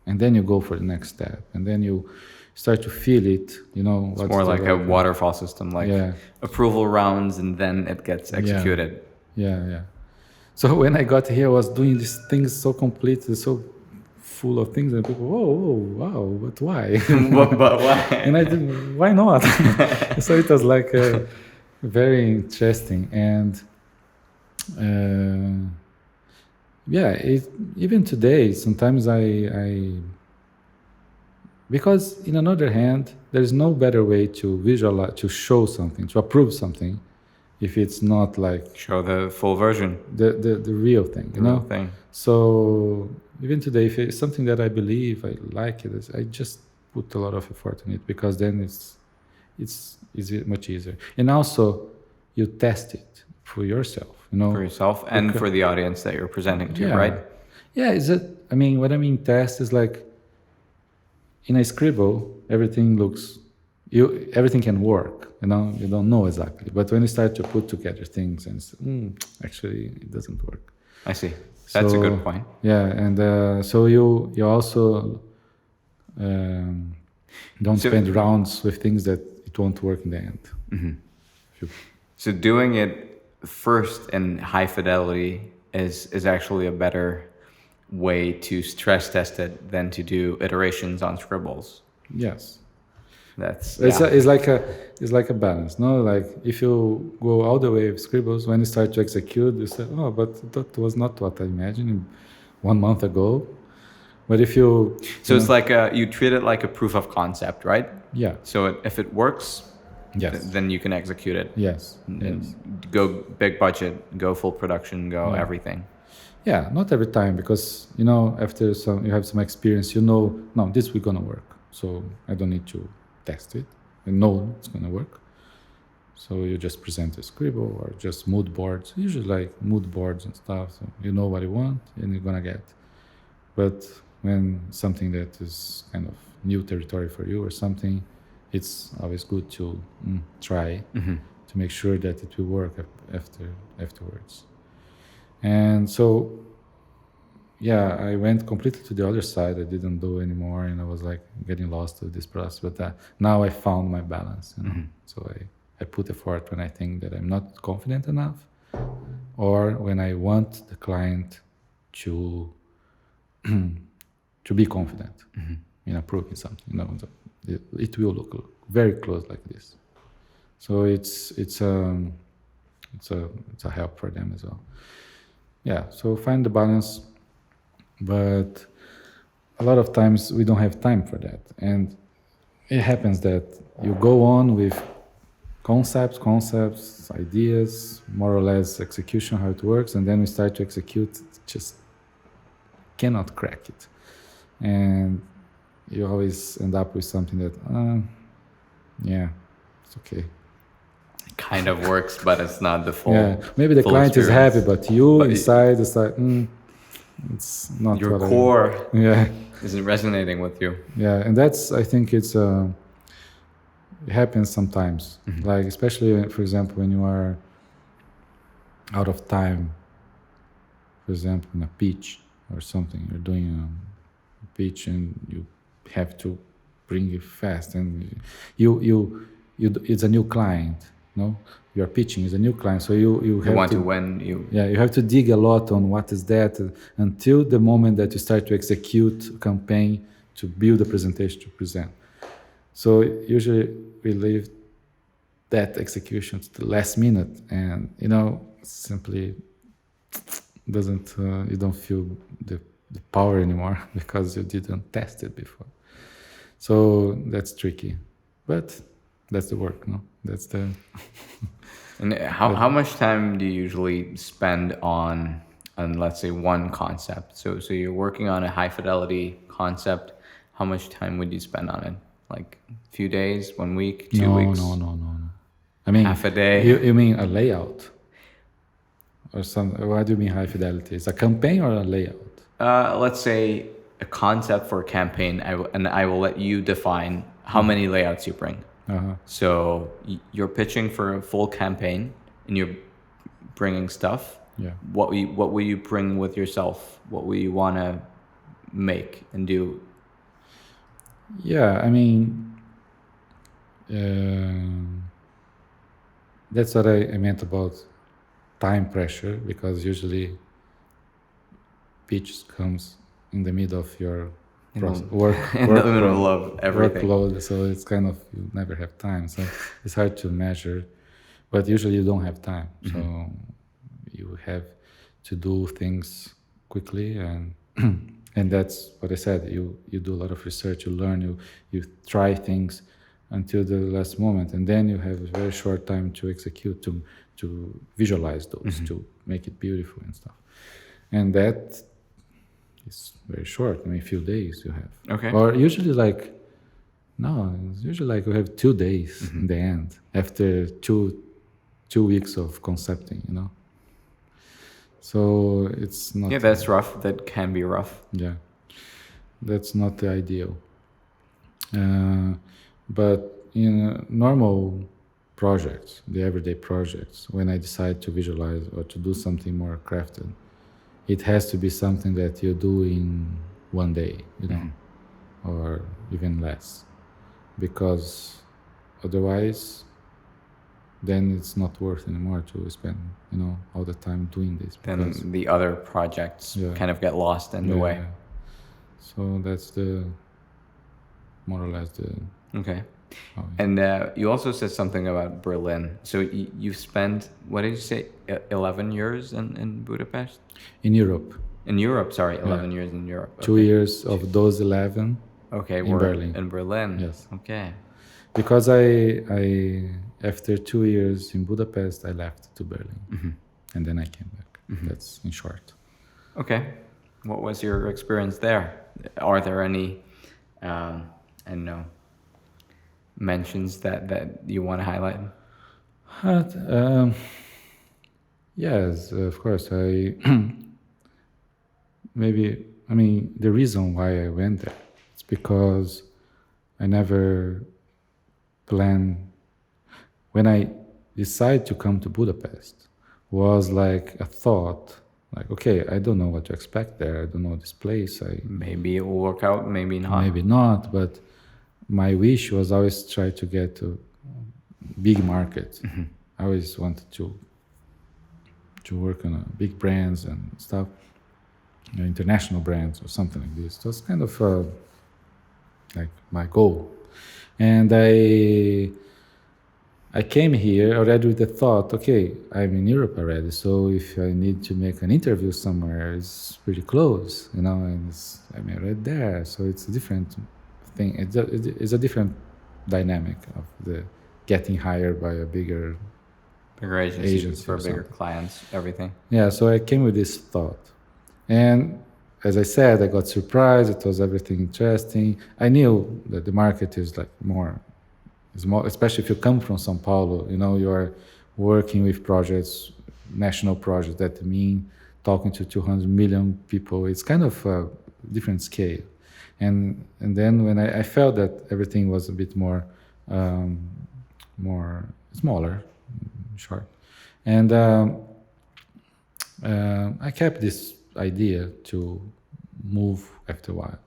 And then you go for the next step, and then you start to feel it. It's more like a waterfall system, like approval rounds, and then it gets executed. Yeah. So when I got here, I was doing these things so completely, so full of things, and people, wow, but why? But why? And I didn't. Why not? So it was like very interesting, and even today, sometimes because in another hand, there is no better way to visualize, to show something, to approve something, if it's not like Show the full version. the real thing, you know. Real thing. So even today, if it's something that I believe, I like it, I just put a lot of effort in it, because then it's much easier. And also, you test it for yourself, you know. For yourself and for the audience that you're presenting to, Yeah. right? Yeah, what I mean test is like, in a scribble, everything can work, you know, you don't know exactly. But when you start to put together things and actually it doesn't work. I see. That's a good point. Yeah, and so you also don't spend rounds with things that it won't work in the end. Mm-hmm. So doing it first in high fidelity is actually a better way to stress test it than to do iterations on scribbles. Yes. It's It's like a balance, no? Like if you go all the way with scribbles, when you start to execute, you say, "Oh, but that was not what I imagined 1 month ago." But if you it's like you treat it like a proof of concept, right? Yeah. So if it works, Yes. then you can execute it. Yes. And go big budget, go full production, go everything. Yeah, not every time, because you know, after you have some experience, you know, no, this we're gonna work, so I don't need to test it. I know it's gonna work. So you just present a scribble or just mood boards, usually like mood boards and stuff. So you know what you want and you're gonna get. But when something that is kind of new territory for you or something, it's always good to try to make sure that it will work afterwards. And so, yeah, I went completely to the other side. I didn't do anymore, and I was like getting lost with this process. But now I found my balance. You know? So I put effort when I think that I'm not confident enough, or when I want the client to be confident in approving something. You know, it will look very close like this. So it's a help for them as well. Yeah, so find the balance, but a lot of times we don't have time for that. And it happens that you go on with concepts, ideas, more or less execution, how it works, and then we start to execute, just cannot crack it. And you always end up with something that, yeah, it's okay. Kind of works, but it's not the full. Yeah, maybe the client experience. is happy, but you inside it's like, it's not your what core isn't resonating with you. Yeah, and I think it happens sometimes. Like especially, for example, when you are out of time. For example, in a pitch or something, you're doing a pitch and you have to bring it fast, and you it's a new client. No, you're pitching is a new client, so you have to win. You have to dig a lot on what is that until the moment that you start to execute a campaign to build a presentation to present. So usually we leave that execution to the last minute, and simply doesn't you don't feel the power anymore because you didn't test it before. So that's tricky, but that's the work, no? That's the. And how much time do you usually spend on let's say one concept? So you're working on a high fidelity concept. How much time would you spend on it? Like a few days, 1 week, 2 weeks? No. I mean, half a day. You mean a layout or something? What do you mean high fidelity? Is a campaign or a layout? Let's say a concept for a campaign, I will let you define how many layouts you bring. So you're pitching for a full campaign and you're bringing stuff. Yeah. What will you bring with yourself? What will you want to make and do? Yeah, I mean, that's what I meant about time pressure, because usually pitch comes in the middle of your work in the middle of everything. Workload, so it's kind of, you never have time, so it's hard to measure, but usually you don't have time, so you have to do things quickly, and And that's what I said. You do a lot of research, you learn, you try things until the last moment, and then you have a very short time to execute, to visualize those, to make it beautiful and stuff. And that is very short. I mean, a few days you have. Okay. Or usually it's usually like we have 2 days in the end after two weeks of concepting, So it's not. Yeah, that's rough. That can be rough. Yeah, that's not the ideal. But in normal projects, the everyday projects, when I decide to visualize or to do something more crafted, it has to be something that you do in 1 day, or even less, because otherwise, then it's not worth anymore to spend, all the time doing this. Then the other projects kind of get lost in the way. Yeah. So that's more or less the. Okay. And you also said something about Berlin. So you spent, what did you say, 11 years in Budapest? In Europe. In Europe, sorry, 11 years in Europe. Okay. 2 years of those 11. Okay, in Berlin. In Berlin. Yes. Okay. Because I after 2 years in Budapest, I left to Berlin, and then I came back. That's in short. Okay. What was your experience there? Are there any, mentions that you want to highlight? Yes, of course. The reason why I went there, it's because I never planned. When I decided to come to Budapest, was like a thought, like, okay, I don't know what to expect there. I don't know this place. Maybe it will work out, maybe not. Maybe not, but my wish was always try to get to big markets. I always wanted to work on big brands and stuff, international brands or something like this. So it's kind of like my goal. And I came here already with the thought, okay, I'm in Europe already, so if I need to make an interview somewhere, it's pretty close, and I'm already there, so it's a different thing. It's a different dynamic of the getting hired by a bigger agency for bigger clients, everything. Yeah, so I came with this thought. And as I said, I got surprised. It was everything interesting. I knew that the market is more, especially if you come from São Paulo, you are working with projects, national projects that mean talking to 200 million people. It's kind of a different scale. And then when I felt that everything was a bit more smaller, short, and I kept this idea to move after a while,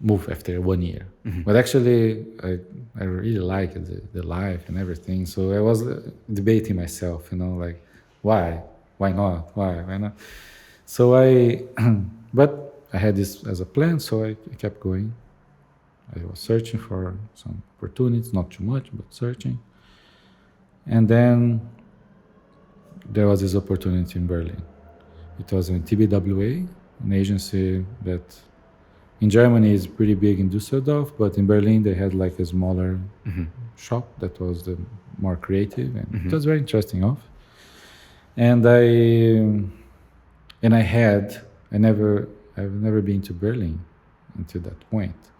move after 1 year. But actually, I really liked the life and everything. So I was debating myself, like, why not, why not? So but I had this as a plan, so I kept going. I was searching for some opportunities, not too much, but searching. And then there was this opportunity in Berlin. It was in TBWA, an agency that in Germany is pretty big in Düsseldorf, but in Berlin they had like a smaller shop that was the more creative, and it was very interesting off. And I've never been to Berlin until that point,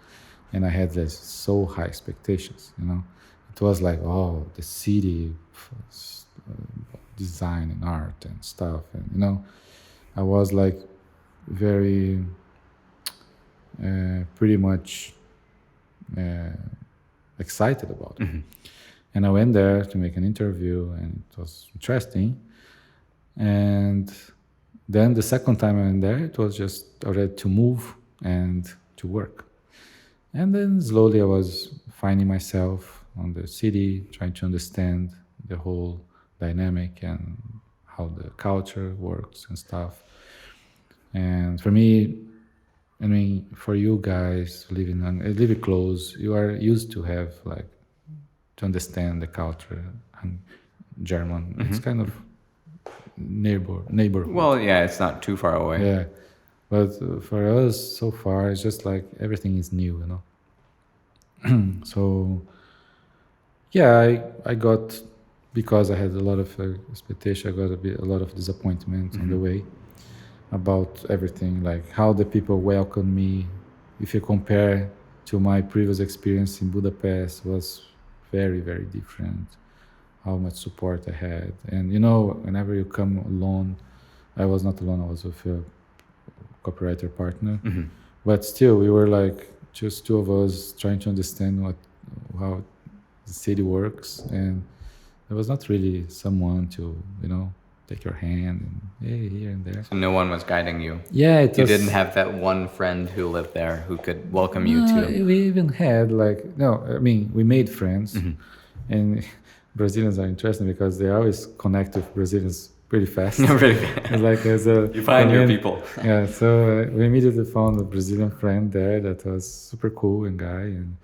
and I had this so high expectations. It was like, oh, the city, design and art and stuff, and I was like very pretty much excited about it. And I went there to make an interview, and it was interesting. And then the second time I went there, it was just already to move and to work. And then slowly I was finding myself on the city, trying to understand the whole dynamic and how the culture works and stuff. And for me, for you guys living close, you are used to have to understand the culture and German. It's kind of neighborhood. Well, yeah, it's not too far away. Yeah, But for us, so far, it's just like everything is new, you know. So yeah, I got, because I had a lot of expectation, I got a lot of disappointment on the way about everything, like how the people welcomed me. If you compare to my previous experience in Budapest, was very, very different. How much support I had, and you know, whenever you come alone, I was not alone. I was with a copywriter partner, but still, we were like just two of us trying to understand how the city works, and there was not really someone to, you know, take your hand and hey, here and there. So no one was guiding you. Yeah, You didn't have that one friend who lived there who could welcome you to. We even had like, no, I mean, we made friends, and Brazilians are interesting because they always connect with Brazilians pretty fast. Really? It's like as a You find your people. Yeah, so we immediately found a Brazilian friend there that was super cool and guy, and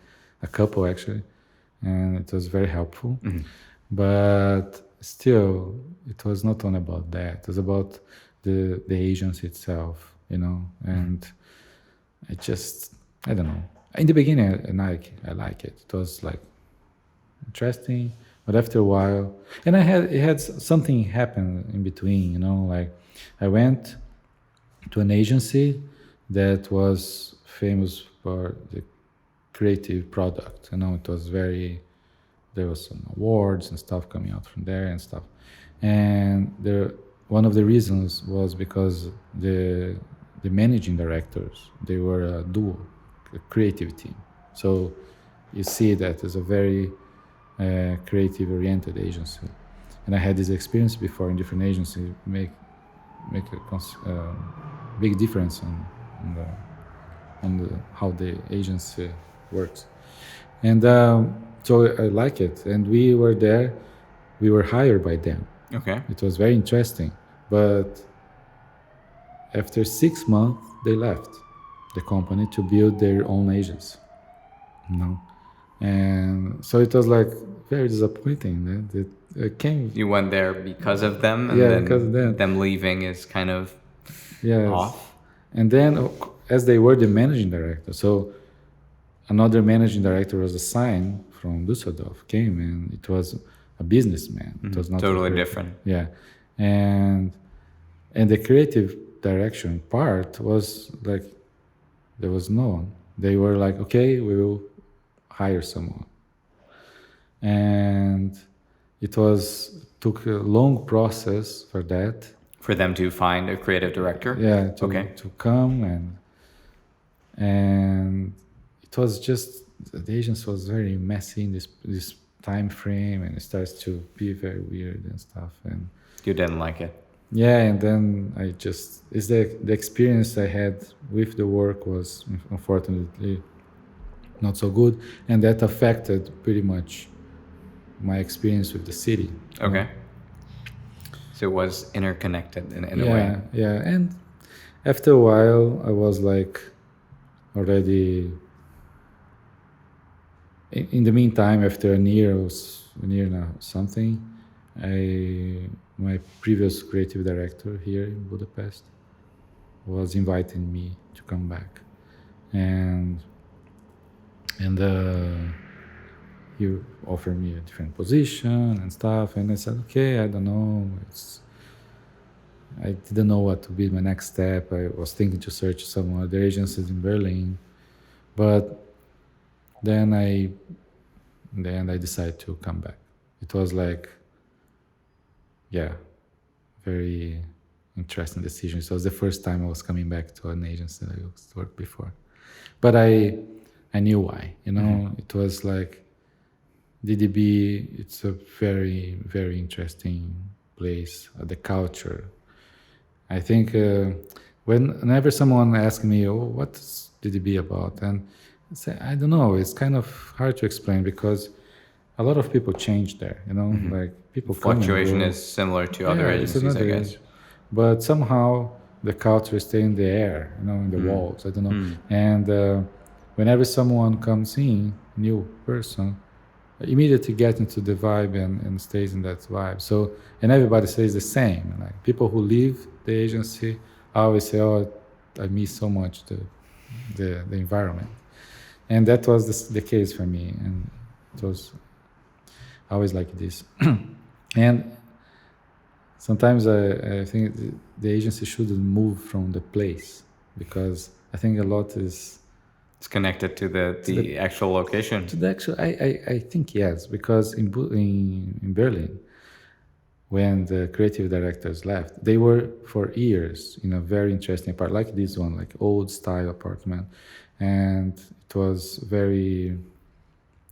a couple actually, and it was very helpful. But still, it was not only about that. It was about the agency itself, you know. And I don't know. In the beginning, I like it. It was like interesting, but after a while, and it had something happen in between, you know. Like I went to an agency that was famous for the creative product. You know, it was there was some awards and stuff coming out from there and stuff. And one of the reasons was because the managing directors, they were a duo, a creative team. So you see that as a very creative oriented agency. And I had this experience before in different agencies, make a big difference on how the agency works. And so I like it. And we were there, we were hired by them. Okay. It was very interesting. But after 6 months, they left the company to build their own agency. You know? And so it was like very disappointing. It came. You went there because of them, and Yeah, then because of them leaving is kind of Yes. off. And then, as they were the managing director, so another managing director was assigned from Düsseldorf, came, and it was a businessman. It was not Totally different. Yeah, and the creative direction part was like there was no one. They were like, okay, we will hire someone, and it took a long process for that. For them to find a creative director? Yeah, to come, and it was just, the agency was very messy in this time frame, and it starts to be very weird and stuff. And You didn't like it? yeah, and then it's the experience I had with the work was unfortunately not so good, and that affected pretty much my experience with the city. Okay. So it was interconnected in a way. Yeah, and after a while, I was like already. In the meantime, after a year now something, my previous creative director here in Budapest was inviting me to come back, and he offered me a different position and stuff, and I said, okay, I don't know, I didn't know what would be my next step. I was thinking to search some other agencies in Berlin, but then in the end I decided to come back. It was like, yeah, very interesting decision. It was the first time I was coming back to an agency that I used to work before, but I knew why. You know, It was like DDB. It's a very, very interesting place. The culture. I think whenever someone asks me, "Oh, what's DDB about?" and I say, I don't know. It's kind of hard to explain because a lot of people change there. You know, like people Fluctuation is similar to other agencies, I guess. But somehow the culture stays in the air. You know, in the walls. I don't know. And whenever someone comes in, new person, immediately get into the vibe and stays in that vibe. So, and everybody says the same. Like people who leave the agency always say, "Oh, I miss so much the environment, and that was the case for me, and it was always like this. And sometimes I think the agency shouldn't move from the place, because I think a lot is It's connected to the actual location. to the actual. I think yes, because in Berlin, when the creative directors left, they were for years in a very interesting part, like this one, like old style apartment, and it was very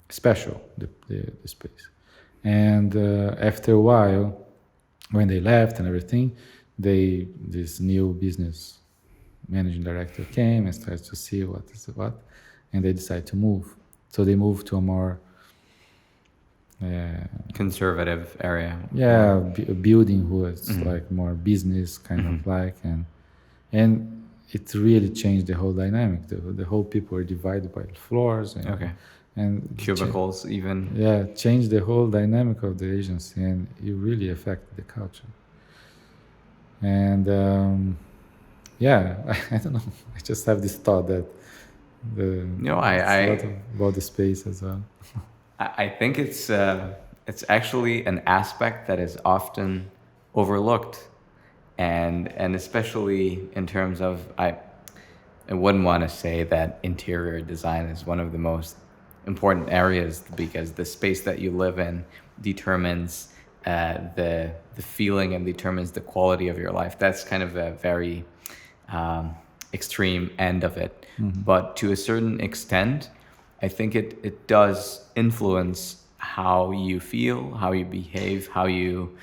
special, the space. And after a while, when they left and everything, this new business managing director came and started to see what is what, and they decided to move. So they moved to a more Conservative area. a building who was like more business kind of like, and it really changed the whole dynamic. The whole people were divided by the floors and Cubicles even. changed the whole dynamic of the agency, and it really affected the culture. And I don't know. I just have this thought that it's a lot about the space as well. I think it's actually an aspect that is often overlooked, and especially in terms of I wouldn't want to say that interior design is one of the most important areas, because the space that you live in determines the feeling and determines the quality of your life. That's kind of a very extreme end of it. But to a certain extent, I think it does influence how you feel, how you behave, how you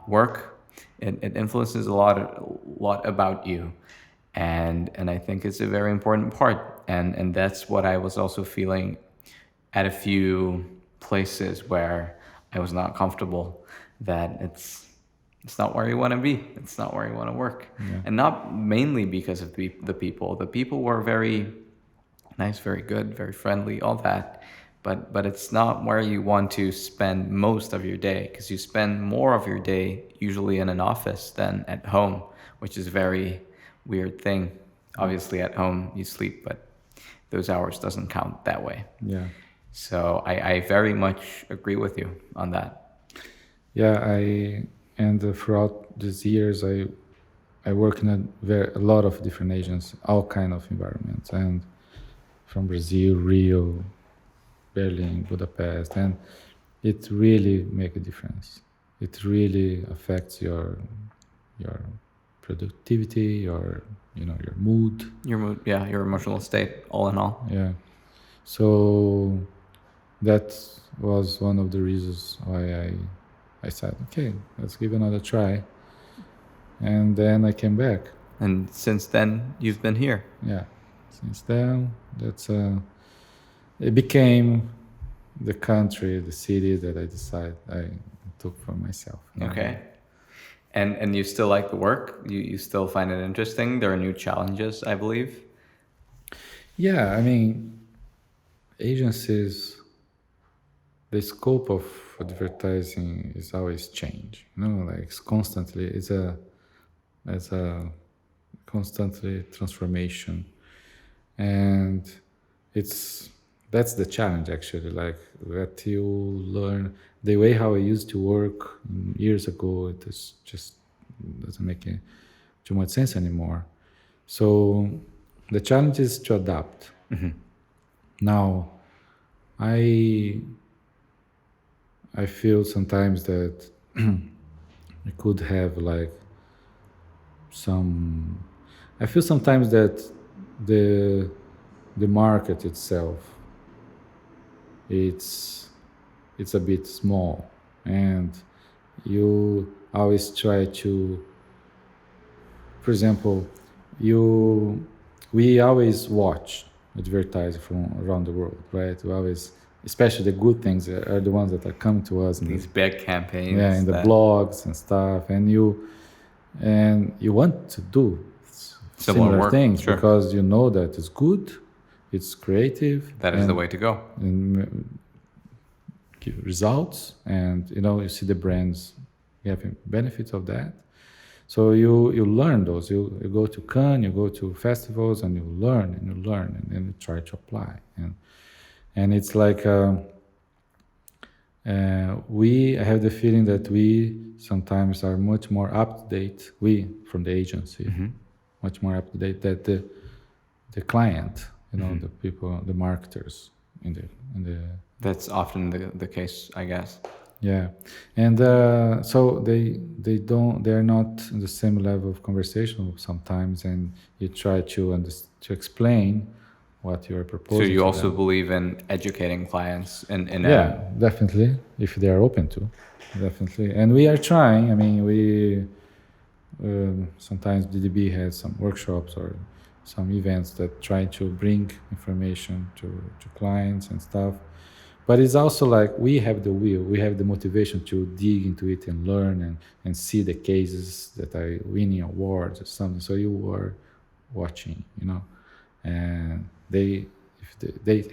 work. It influences a lot about you, and I think it's a very important part. And that's what I was also feeling at a few places where I was not comfortable. That it's not where you want to be. It's not where you want to work, and not mainly because of the people. The people were very nice, very good, very friendly, all that. But it's not where you want to spend most of your day, because you spend more of your day usually in an office than at home, which is a very weird thing. Obviously at home you sleep, but those hours doesn't count that way. Yeah. So I very much agree with you on that. Throughout these years, I work in a lot of different agencies, all kind of environments, and from Brazil, Rio, Berlin, Budapest, and it really makes a difference. It really affects your productivity, your mood. Your mood, your emotional state, all in all. Yeah. So that was one of the reasons why I said, okay, let's give another try. And then I came back. And since then, you've been here. Yeah. Since then, it became the country, the city that I took for myself. Okay. And you still like the work? You still find it interesting? There are new challenges, I believe. Yeah, I mean, agencies, the scope of advertising is always change. Like it's constantly, it's a constantly transformation, and that's the challenge actually. Like that you learn the way how I used to work years ago. It is just doesn't make too much sense anymore. So the challenge is to adapt. Now, I feel sometimes that I could have like I feel sometimes that the market itself, it's a bit small, and you always try to, for example, we always watch advertising from around the world, right? We always, especially the good things are the ones that are coming to us. These big campaigns. Yeah, in the blogs and stuff, and you want to do similar things, sure, because you know that it's good, it's creative. That is the way to go. And give results, and you see the brands having benefits of that. So you learn those. You go to Cannes, you go to festivals, and you learn and then you try to apply. And it's like I have the feeling that we sometimes are much more up to date. We from the agency, much more up to date than the client. The people, the marketers in the. That's often the case, I guess. Yeah, and so they're not in the same level of conversation sometimes, and you try to explain what you're proposing. So you to also them. believe in educating clients in Yeah, definitely, if they are open to, definitely, and we are trying. I mean, we sometimes DDB has some workshops or some events that try to bring information to clients and stuff. But it's also like we have the will, we have the motivation to dig into it and learn and see the cases that are winning awards or something. So you are watching, and they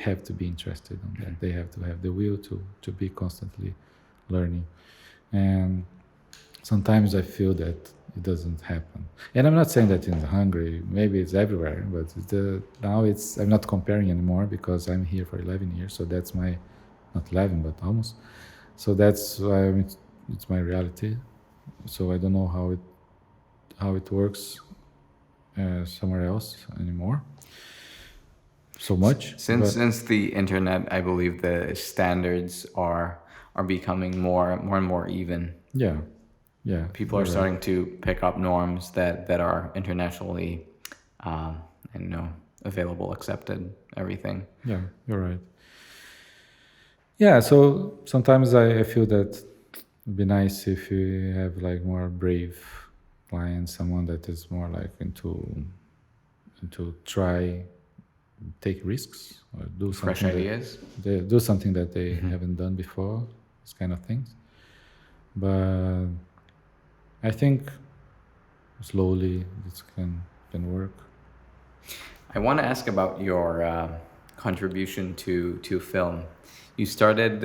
have to be interested in that. They have to have the will to be constantly learning. And sometimes I feel that it doesn't happen. And I'm not saying that in Hungary, maybe it's everywhere, but now I'm not comparing anymore because I'm here for 11 years. So that's not 11, but almost. So that's why it's my reality. So I don't know how it works somewhere else anymore. So much. Since the internet, I believe the standards are becoming more and more even. Yeah. People are starting to pick up norms that are internationally, available, accepted, everything. Yeah, you're right. Yeah, so sometimes I feel that it'd be nice if you have like more brave clients, someone that is more like into take risks or do something. Fresh ideas. They do something that they haven't done before, these kind of things. But I think slowly this can work. I want to ask about your contribution to film. You started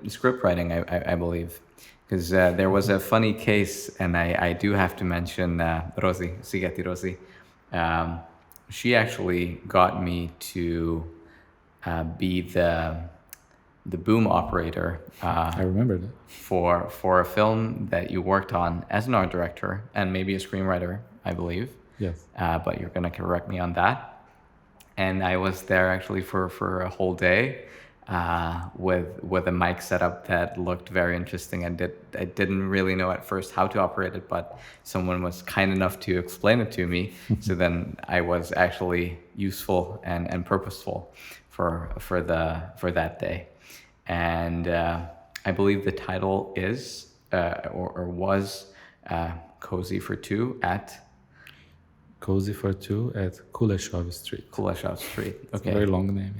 script writing, I believe, because there was a funny case, and I do have to mention Rosie, Sigeti Rosie. She actually got me to be the boom operator. I remember that. For a film that you worked on as an art director and maybe a screenwriter, I believe. Yes. But you're gonna correct me on that. And I was there actually for a whole day with a mic setup that looked very interesting. I didn't really know at first how to operate it, but someone was kind enough to explain it to me. So then I was actually useful and purposeful for that day. And I believe the title is or was Cozy for Two at Cozy for Two at Kuleshov Street. Kuleshov Street. Okay. It's a very long name,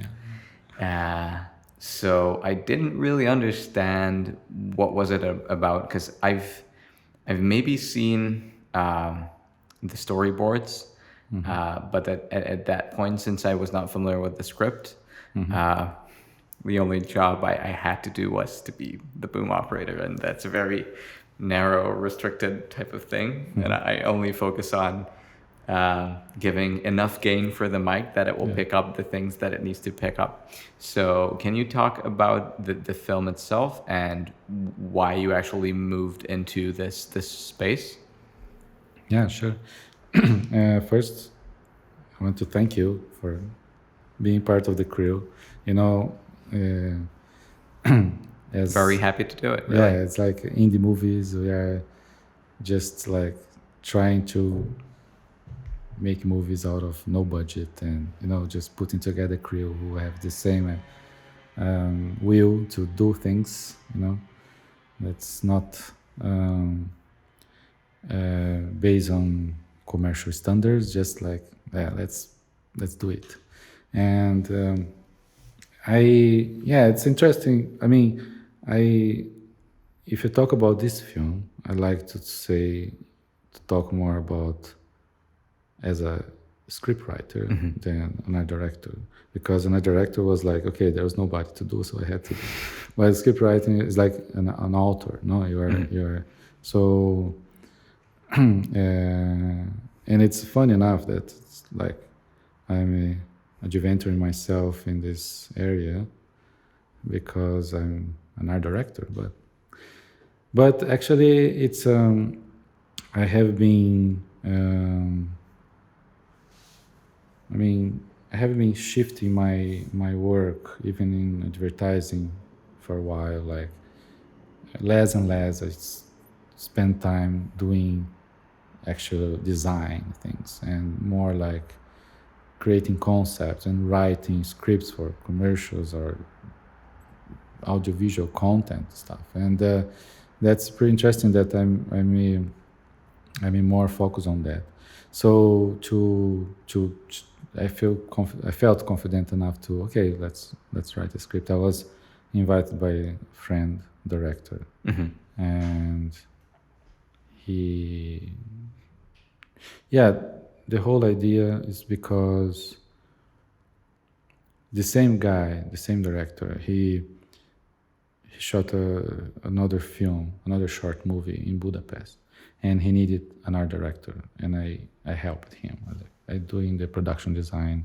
yeah. So I didn't really understand what was it about, because I've maybe seen the storyboards, but at that point, since I was not familiar with the script, the only job I had to do was to be the boom operator, and that's a very narrow, restricted type of thing. And I only focus on giving enough gain for the mic that it will pick up the things that it needs to pick up. So can you talk about the film itself and why you actually moved into this space? Yeah, sure. First, I want to thank you for being part of the crew. Very happy to do it. Really. Yeah, it's like indie movies. We are just like trying to make movies out of no budget, and just putting together a crew who have the same will to do things. That's not based on commercial standards. Just like let's do it. And it's interesting. I mean, if you talk about this film, I like to talk more about as a scriptwriter than an art director, because an art director was like, okay, there was nobody to do, so I had to do. Well, scriptwriting is like an author. No, you're So, and it's funny enough that it's like I'm adventuring myself in this area because I'm an art director, but actually it's I have been I have been shifting my work even in advertising for a while, like less and less I spend time doing actual design things and more like creating concepts and writing scripts for commercials or audiovisual content stuff. And that's pretty interesting that I'm more focused on that. So I felt confident enough to let's write a script. I was invited by a friend director, and the whole idea is because the same director, he shot another short movie in Budapest, and he needed an art director, and I helped him. I doing the production design.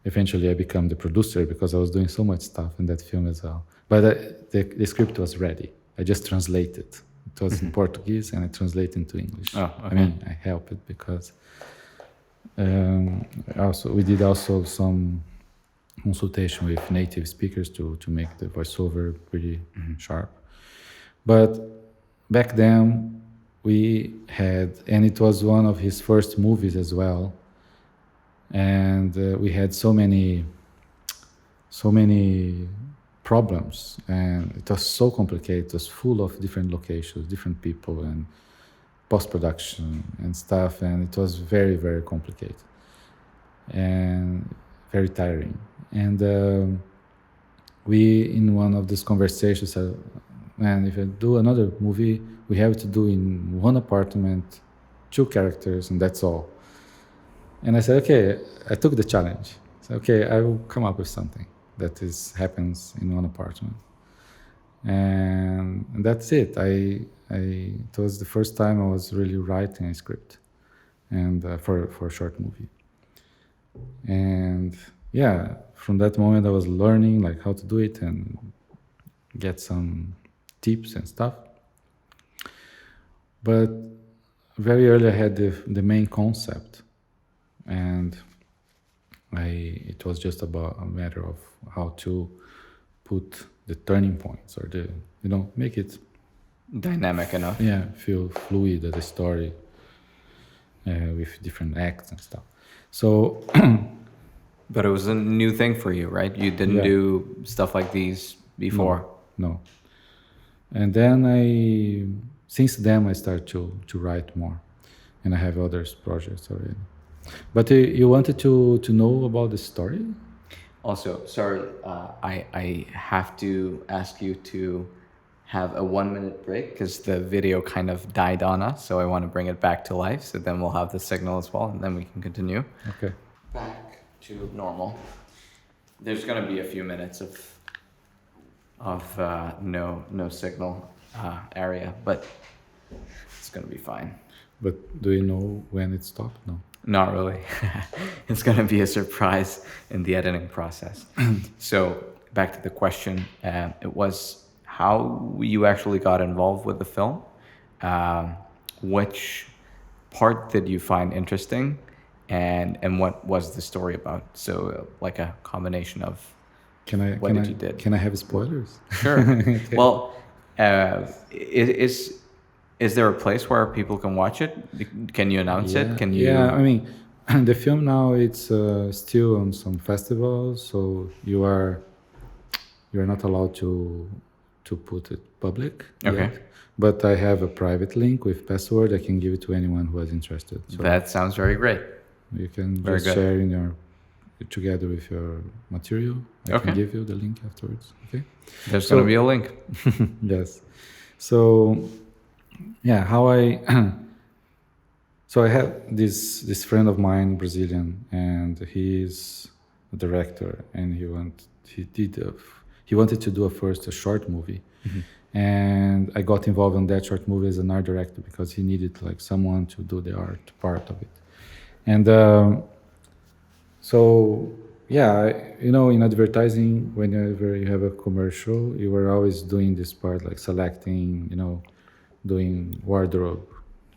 Eventually, I become the producer because I was doing so much stuff in that film as well. But the script was ready. I just translated. It was in Portuguese, and I translated into English. Oh, okay. I helped it because we did also some consultation with native speakers to make the voiceover pretty sharp. But back then we had, and it was one of his first movies as well, and we had so many problems, and it was so complicated. It was full of different locations, different people, and post-production and stuff, and it was very, very complicated and very tiring. And we, in one of these conversations, said, man, if I do another movie, we have to do in one apartment, 2 characters, and that's all. And I said, okay, I took the challenge. I said, okay, I will come up with something that happens in one apartment. And that's it. It was the first time I was really writing a script, and for a short movie. And yeah, from that moment I was learning like how to do it and get some tips and stuff. But very early I had the main concept, and it was just about a matter of how to put the turning points or make it dynamic enough. Yeah, feel fluid as a story with different acts and stuff. So, but it was a new thing for you, right? You didn't do stuff like these before. No. And then since then I started to write more, and I have other projects already. But you wanted to know about the story? Also, sorry, I have to ask you to have a 1-minute break because the video kind of died on us, so I want to bring it back to life, so then we'll have the signal as well, and then we can continue. Okay. Back to normal. There's going to be a few minutes of no signal area, but it's going to be fine. But do you know when it stopped? No. Not really. It's going to be a surprise in the editing process. So back to the question, it was how you actually got involved with the film. Which part did you find interesting, and what was the story about? So like a combination of what you did. Can I have spoilers? Sure. Okay. Well, is there a place where people can watch it? Can you announce it? Can you? Yeah, I mean, the film now it's still on some festivals, so you're not allowed to put it public. Okay. Yet. But I have a private link with password. I can give it to anyone who is interested. So that sounds very great. You can just share together with your material. I can give you the link afterwards. Okay. There's going to be a link. Yes. So. Yeah, so I have this friend of mine, Brazilian, and he's a director, and he wanted to do a short movie, and I got involved in that short movie as an art director because he needed like someone to do the art part of it. And so yeah, in advertising, whenever you have a commercial, you were always doing this part, like selecting, doing wardrobe,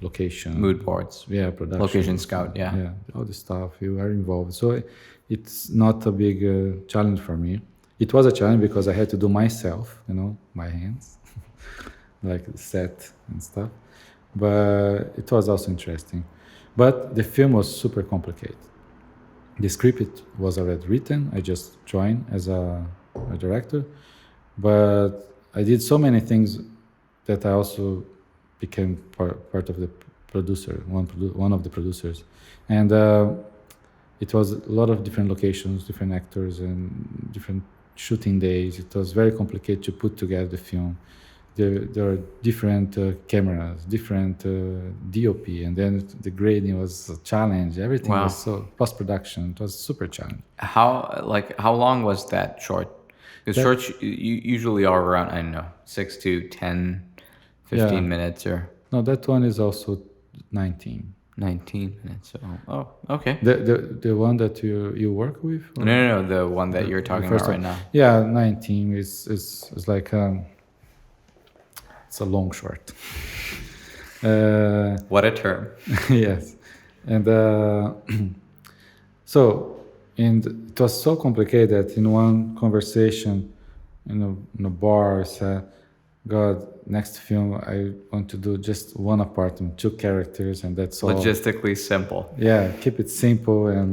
location, Mood boards. yeah, production, Location scout, yeah. all the stuff. You are involved, so it's not a big challenge for me. It was a challenge because I had to do myself, my hands, like the set and stuff. But it was also interesting. But the film was super complicated. The script was already written. I just joined as a director, but I did so many things that I also became part of the producer, one of the producers, and it was a lot of different locations, different actors, and different shooting days. It was very complicated to put together the film. There are different cameras, different DOP, and then the grading was a challenge. Everything Wow. was so post-production. It was super challenging. How long was that short? Because shorts usually are around, I don't know, 6 to 10, 15 Yeah. minutes or No, that one is also 19. 19 minutes. So, okay. The one that you work with? Or? No, the one that you're The talking first about right one. now. Yeah, 19 is like it's a long short. What a term. Yes, and and it was so complicated that in one conversation, in a bar, I said, "God, next film I want to do just one apartment, 2 characters, and that's all." Logistically simple. Yeah, keep it simple, and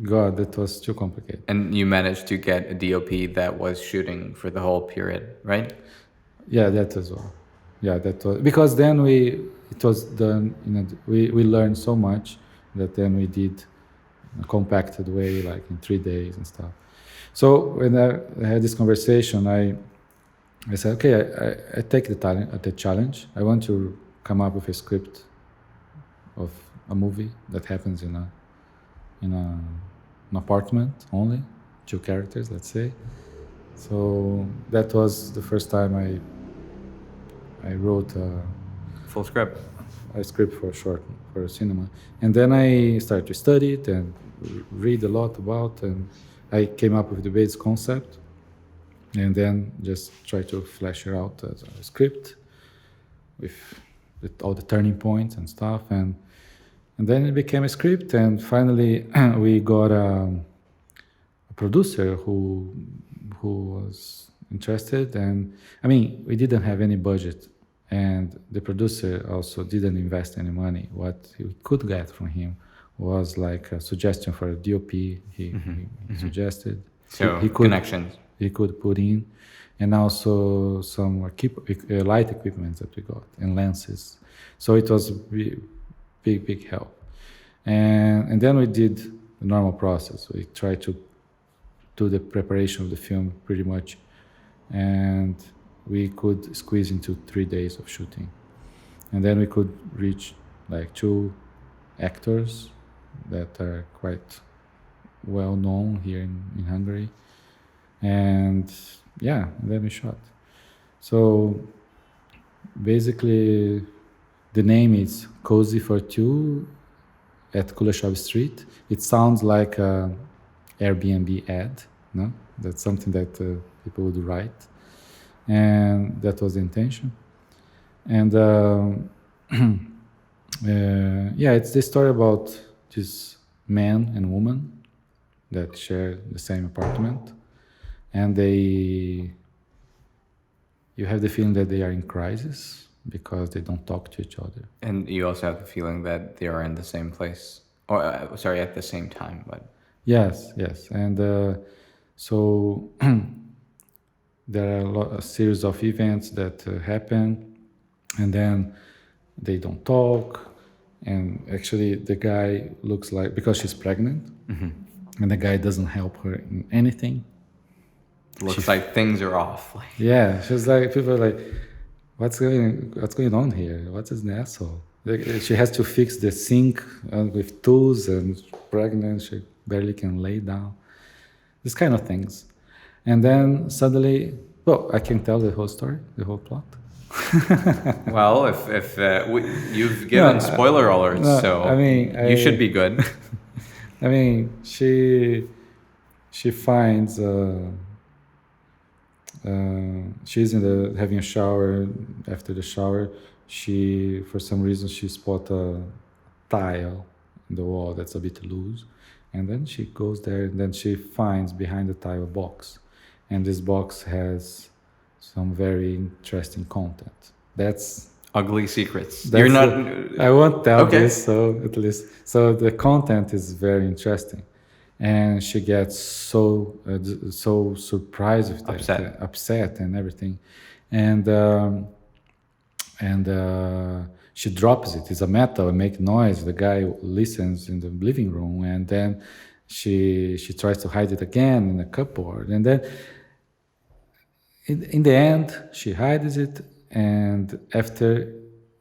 God, that was too complicated. And you managed to get a DOP that was shooting for the whole period, right? Yeah, that as well. Yeah, that was because then it was done we learned so much that then we did in a compacted way, like in 3 days and stuff. So when I had this conversation, I said, okay, I take the challenge. I want to come up with a script of a movie that happens in an apartment only, 2 characters, let's say. So that was the first time I wrote Full script. a script for a cinema, and then I started to study it and read a lot about, and I came up with the base concept, and then just try to flesh it out as a script with all the turning points and stuff, and then it became a script, and finally we got a producer who was interested, and I mean we didn't have any budget, and the producer also didn't invest any money. What you could get from him was like a suggestion for a DOP. He suggested, So he could, connections. he could put in, and also some light equipment that we got and lenses. So it was big help, and then we did the normal process. We tried to do the preparation of the film pretty much, and we could squeeze into 3 days of shooting, and then we could reach like 2 actors that are quite well known here in Hungary, and then we shot. So basically the name is Cozy for Two at Kuleshov Street. It sounds like a Airbnb ad, no? That's something that people would write, and that was the intention. And it's the story about this man and woman that share the same apartment, and you have the feeling that they are in crisis because they don't talk to each other. And you also have the feeling that they are in the same place, or at the same time, but Yes, and so there are a series of events that happen, and then they don't talk, and actually the guy looks like, because she's pregnant, and the guy doesn't help her in anything. looks like things are off. Like, Yeah, she's like, people are like, what's going on here? What's an asshole? Like, she has to fix the sink with tools, and pregnant, she barely can lay down. These kind of things. And then suddenly Well, I can tell the whole story, the whole plot. Well, if you've given spoiler alerts, no, so I mean, you should be good. I mean, she finds she's having a shower. After the shower, for some reason she spot a tile in the wall that's a bit loose, and then she goes there, and then she finds behind the tile a box, and this box has some very interesting content. That's Ugly secrets. You're not. I won't tell this. So at least, so the content is very interesting, and she gets so surprised with that, upset and everything, and she drops it. It's a metal. It makes noise. The guy listens in the living room, and then she tries to hide it again in a cupboard, and then in the end she hides it. And after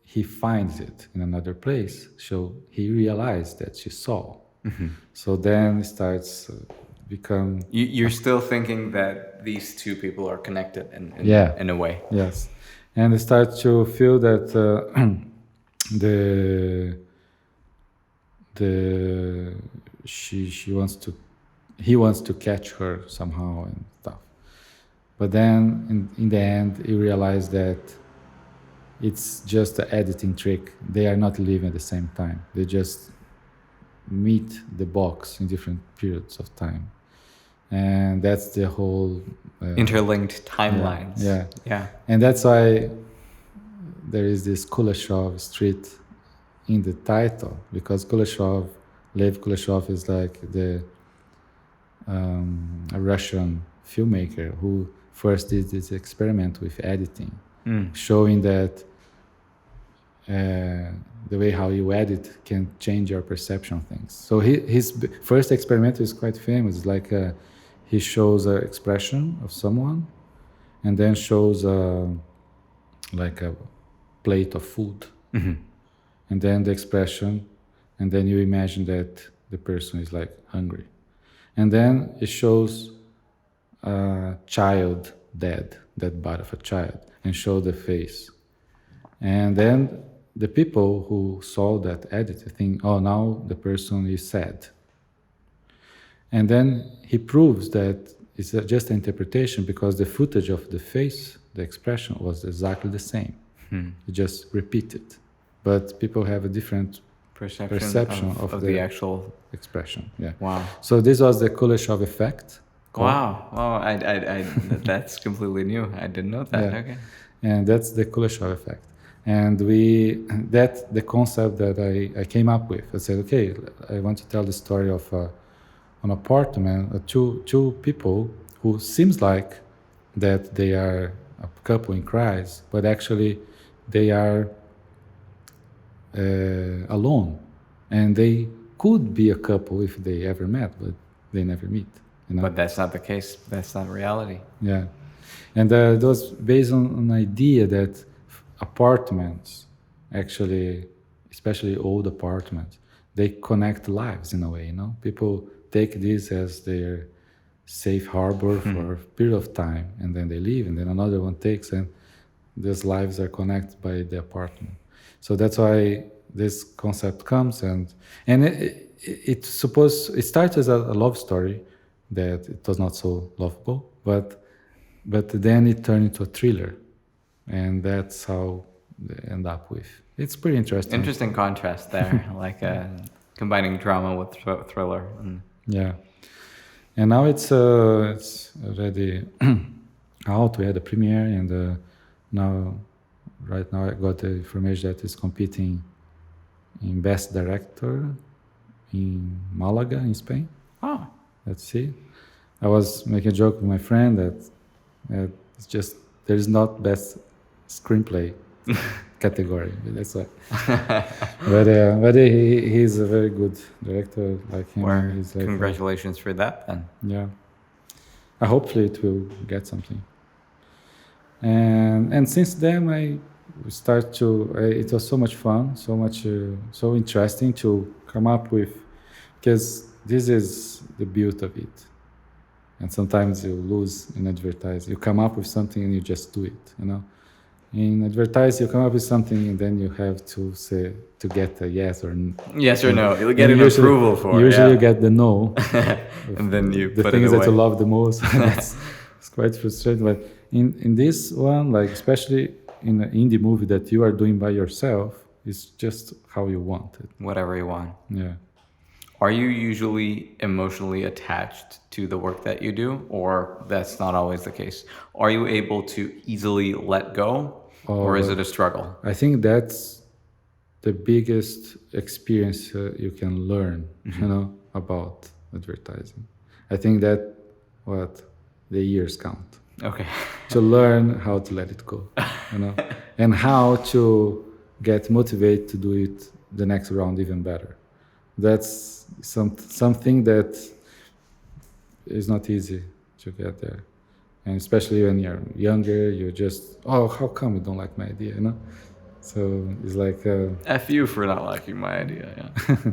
he finds it in another place, so he realized that she saw. Mm-hmm. So then it starts become. You're still thinking that these two people are connected in a way. Yes, and I start to feel that he wants to catch her somehow and stuff. But then in the end, he realized that it's just an editing trick. They are not living at the same time. They just meet the box in different periods of time. And that's the whole... interlinked timelines. Yeah. And that's why there is this Kuleshov street in the title, because Lev Kuleshov is like a Russian filmmaker who first did this experiment with editing, showing that the way how you edit can change your perception of things. So his first experiment is quite famous. Like he shows an expression of someone, and then shows like a plate of food, and then the expression, and then you imagine that the person is like hungry, and then it shows a child dead body of a child, and show the face, and then the people who saw that edit think, oh, now the person is sad. And then he proves that it's just an interpretation, because the footage of the face, the expression, was exactly the same. It just repeated, but people have a different perception of the actual expression. Yeah. Wow. So this was the Kuleshov effect. Wow. I that's completely new. I didn't know that. Yeah. Okay. And that's the Kuleshov effect. And that's the concept that I came up with. I said, okay, I want to tell the story of an apartment, two people who seems like that they are a couple in crisis, but actually they are alone, and they could be a couple if they ever met, but they never meet. You know? But that's not the case. That's not reality. Yeah, and that was based on an idea that apartments, actually, especially old apartments, they connect lives in a way. You know, people take this as their safe harbor for a period of time, and then they leave, and then another one takes, and these lives are connected by the apartment. So that's why this concept comes, and it started as a love story that it was not so lovable, but then it turned into a thriller, and that's how they end up with. It's pretty interesting. Interesting contrast there, like combining drama with thriller. Yeah, and now it's already out. We had a premiere, and right now I got the information that it's competing in Best Director in Malaga in Spain. Oh, let's see. I was making a joke with my friend that it's just there's not Best Screenplay category. That's why. but he's a very good director. Like him. Well, he's like, congratulations for that then. Yeah. Hopefully it will get something. And since then it was so much fun, so interesting to come up with, because this is the beauty of it. And sometimes you lose in advertise. You come up with something and you just do it, you know. In advertise, you come up with something and then you have to say to get a yes or no. Yes or no. You'll get an Usually- approval for it. Usually Yeah. you get the no. And then you The put things it that you away. love the most. It's quite frustrating. But in this one, like especially in an indie movie that you are doing by yourself, it's just how you want it. Whatever you want. Yeah. Are you usually emotionally attached to the work that you do, or that's not always the case? Are you able to easily let go, or is it a struggle? I think that's the biggest experience you can learn, you know, about advertising. I think that what the years count Okay. to learn how to let it go, you know, and how to get motivated to do it the next round even better. That's something that is not easy to get there, and especially when you're younger, you're just, oh, how come you don't like my idea, you know? So it's like, F you for not liking my idea. Yeah.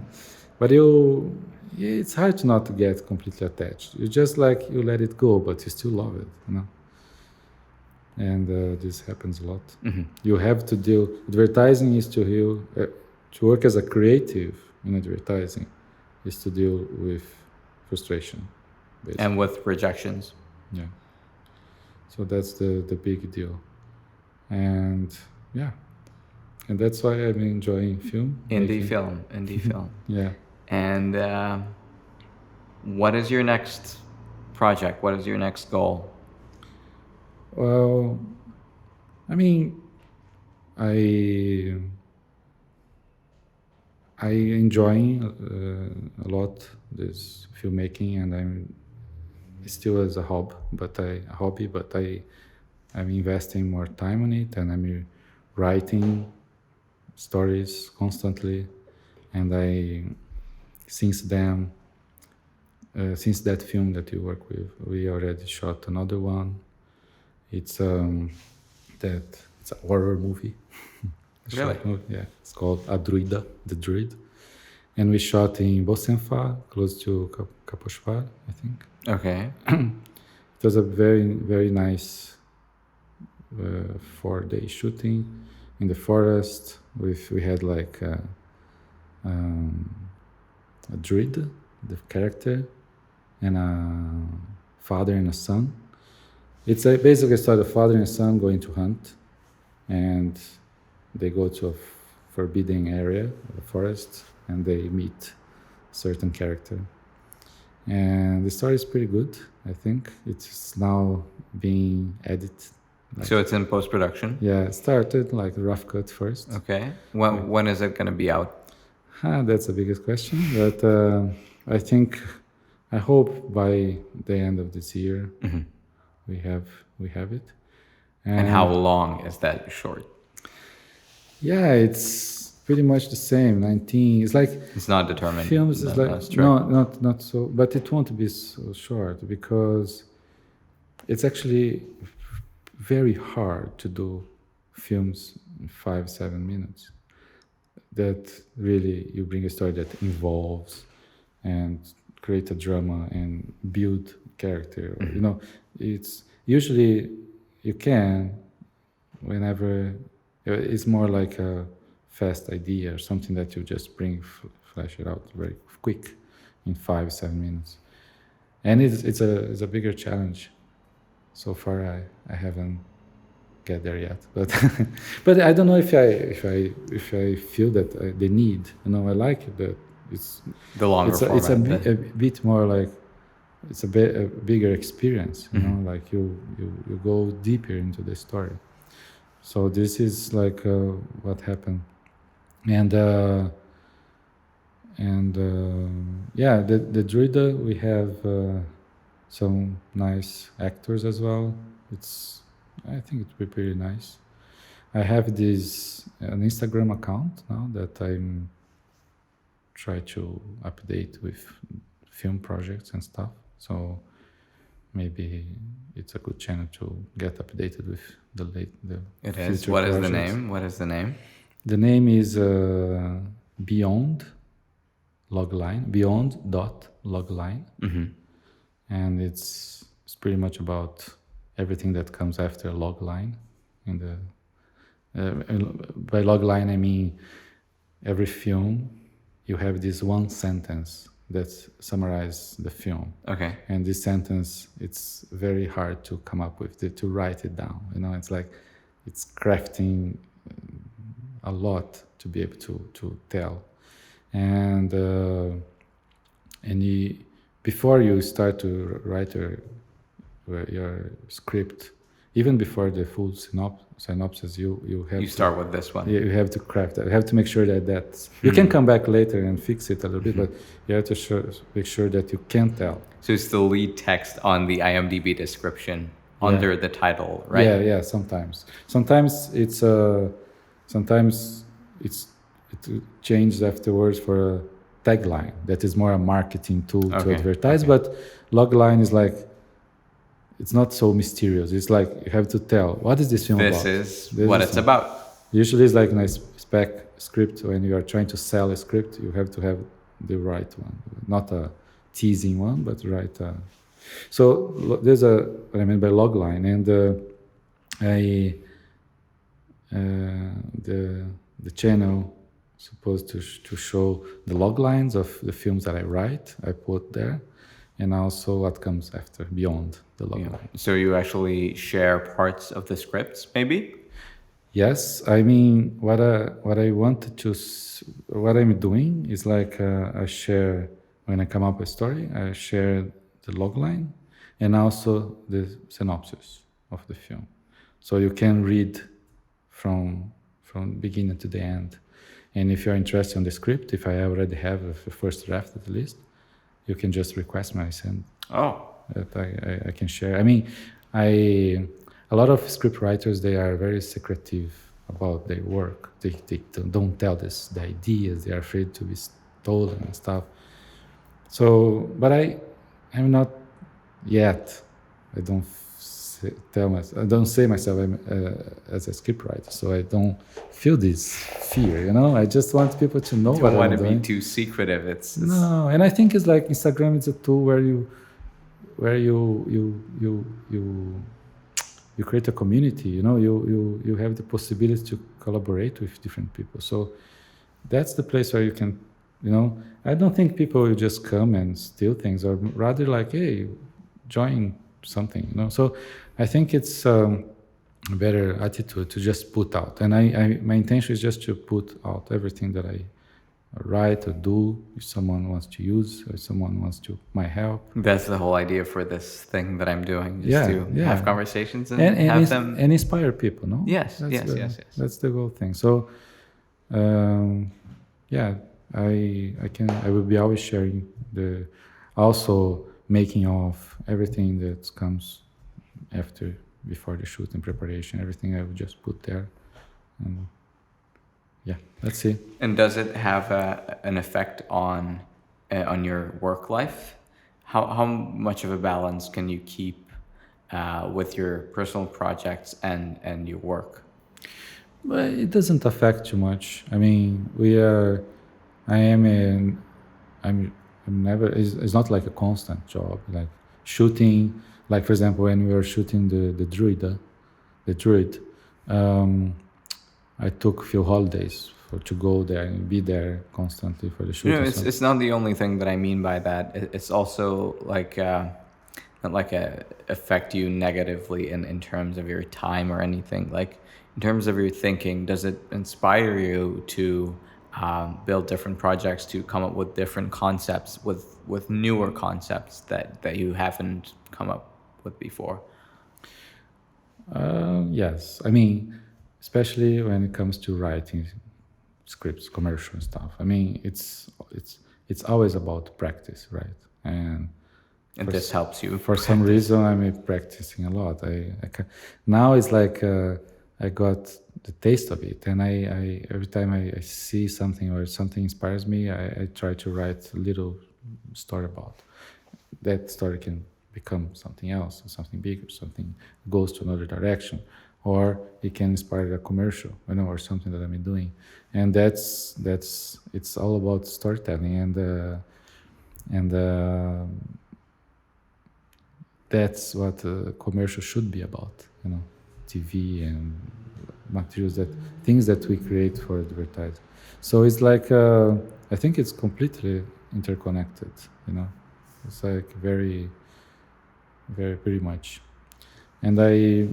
but it's hard to not to get completely attached. You just like you let it go, but you still love it, you know. And this happens a lot. Mm-hmm. You have to deal. Advertising is to work as a creative in advertising, is to deal with frustration, basically. And with rejections. Yeah. So that's the big deal, and yeah, and that's why I'm enjoying film. Indie making. film. Yeah. And what is your next project? What is your next goal? Well, I mean, I enjoying a lot this filmmaking, and I'm still as a hobby, but I'm investing more time on it, and I'm writing stories constantly, and since that film that you work with, we already shot another one. It's it's a horror movie. Really? Short movie, yeah. It's called A Druida, the Druid, and we shot in Bosenfa, close to Kaposhvar, I think. Okay. It was a very, very nice 4-day shooting in the forest. We had like a druid, the character, and a father and a son. It's basically a story of a father and a son going to hunt, and they go to a forbidden area, a forest, and they meet a certain character. And the story is pretty good, I think. It's now being edited. So it's in post-production? Yeah, it started like a rough cut first. Okay. When is it going to be out? That's the biggest question. But I hope by the end of this year, Mm-hmm. we have it. And how long is that short? Yeah, it's pretty much the same. 19. It's like It's not determined. films is like That's true. no, not so. But it won't be so short because it's actually very hard to do films in 5-7 minutes. That really you bring a story that involves and create a drama and build character. Mm-hmm. You know, it's usually you can whenever it's more like a fast idea or something that you just bring flash it out very quick in 5-7 minutes, and it's a bigger challenge. So far I haven't get there yet, but but I don't know if I feel that the need, you know, I like it that it's The longer format. it's a bit more like it's a bigger experience, you Mm-hmm. know, like you go deeper into the story. So this is like what happened, and yeah, the Druida, we have some nice actors as well. I think it will be pretty nice. I have an Instagram account now that I'm try to update with film projects and stuff. So maybe it's a good channel to get updated with the It is. future What is the projects. name? What is the name? The name is Beyond Logline, Beyond.Logline. Mm-hmm. and it's pretty much about everything that comes after log line. In the by log line I mean every film you have this one sentence that summarizes the film. Okay. And this sentence, it's very hard to come up with, to write it down. It's like it's crafting a lot to be able to tell. And before you start to write your script, even before the full synopsis, you have You start with this one. you have to craft that. You have to make sure that you can come back later and fix it a little bit, but you have to make sure that you can tell. So it's the lead text on the IMDb description under the title, right? Yeah. Sometimes it changes afterwards for a tagline that is more a marketing tool to advertise. But logline is like, it's not so mysterious. It's like you have to tell, what is this film about? This is what it's about. Usually it's like a nice spec script. When you are trying to sell a script, you have to have the right one, not a teasing one, but right. So there's what I mean by logline, and the channel is supposed to show the log lines of the films that I write, I put there, and also what comes after, beyond the log line. So you actually share parts of the scripts, maybe? Yes, I mean what I'm doing is like I share, when I come up with a story, I share the log line and also the synopsis of the film, so you can read from beginning to the end. And if you're interested in the script, if I already have a first draft at least, you can just request me. I send. That I can share. I mean, a lot of script writers, they are very secretive about their work. They don't tell the ideas. They are afraid to be stolen and stuff. So, but I'm not yet. I don't I don't say myself as a script writer, so I don't feel this fear. I just want people to know what I'm doing. You don't want to be too secretive. It's no, and I think it's like Instagram is a tool where you create a community. You have the possibility to collaborate with different people. So that's the place where you can. I don't think people will just come and steal things, or rather like, hey, join something. So I think it's a better attitude to just put out. And my intention is just to put out everything that I write or do. If someone wants to use, or someone wants to my help. That's the whole idea for this thing that I'm doing, is to have conversations and have them and inspire people. No. Yes. That's the whole thing. So, I will be always sharing also making of everything that comes before the shoot and preparation. Everything I will just put there, and that's it. And does it have an effect on your work life? How much of a balance can you keep with your personal projects and your work? Well, it doesn't affect too much. I mean, I'm never. It's not like a constant job. Like shooting, like for example, when we were shooting the druid, I took a few holidays to go there and be there constantly for the shoot. It's not the only thing that I mean by that. It's also like not like affect you negatively in terms of your time or anything. Like in terms of your thinking, does it inspire you to build different projects, to come up with different concepts, with newer concepts that you haven't come up with before? Yes, I mean, especially when it comes to writing scripts, commercial stuff. I mean, it's always about practice, right? And this helps you. For some reason, I'm practicing a lot. Now it's like I got the taste of it, and I every time I see something or something inspires me, I try to write a little story about. That story can become something else, something bigger, something goes to another direction, or it can inspire a commercial, or something that I'm doing. And it's all about storytelling, and that's what a commercial should be about, TV and materials, things that we create for advertising. So it's like, I think it's completely interconnected, It's like very, very, pretty much. And I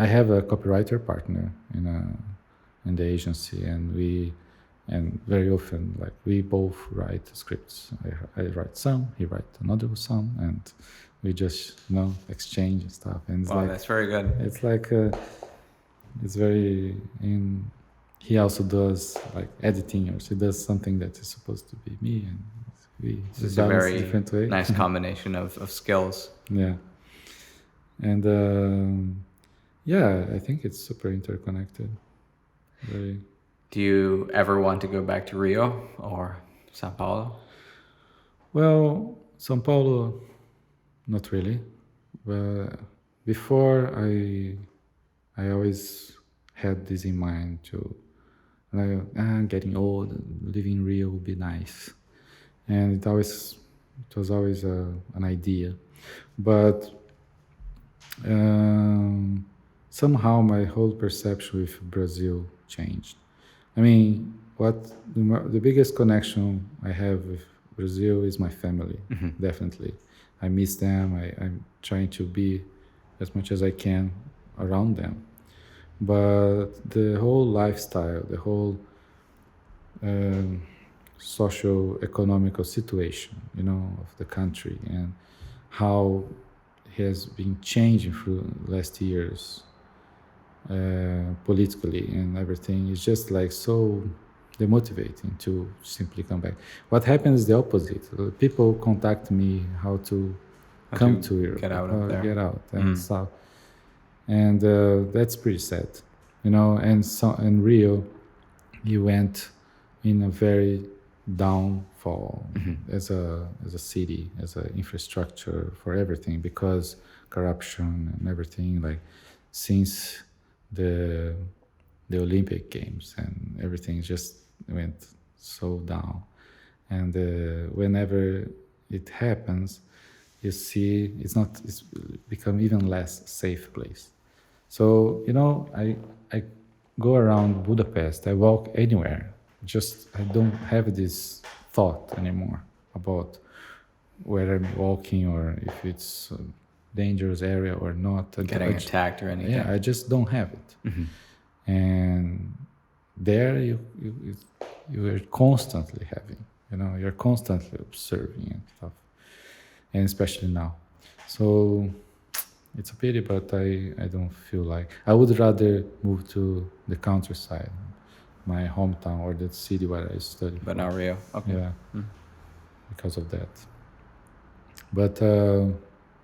have a copywriter partner in the agency, and very often, like, we both write scripts. I write some, he writes another some, and we just exchange and stuff. And it's wow, that's very good. It's like it's very. He also does like editing, or he does something that is supposed to be me, and we It's a balance very different way. nice combination of skills. Yeah, and I think it's super interconnected. Very. Do you ever want to go back to Rio or Sao Paulo? Well, São Paulo, not really. But before, I always had this in mind too. I'm getting old. Living in Rio would be nice, and it was always an idea. But somehow my whole perception with Brazil changed. I mean, the biggest connection I have with Brazil is my family, definitely. I miss them. I'm trying to be as much as I can around them. But the whole lifestyle, the whole socio-economical situation, of the country, and how it has been changing through last years, politically and everything, is just like so demotivating to simply come back. What happens is the opposite. People contact me how to come to Europe, get out of there. Get out and stuff, and that's pretty sad, And so in Rio, he went in a very downfall as a city, as an infrastructure for everything, because corruption and everything, like since the Olympic Games, and everything just went so down. And whenever it happens, you see it's become even less safe place. So I go around Budapest, I walk anywhere, I don't have this thought anymore about where I'm walking or if it's a dangerous area or not. Getting attacked or anything. Yeah, I just don't have it. And there you are constantly having, you're constantly observing and stuff, and especially now. So it's a pity, but I don't feel like, I would rather move to the countryside, my hometown, or the city where I studied. But not Rio. Okay. Yeah, because of that. But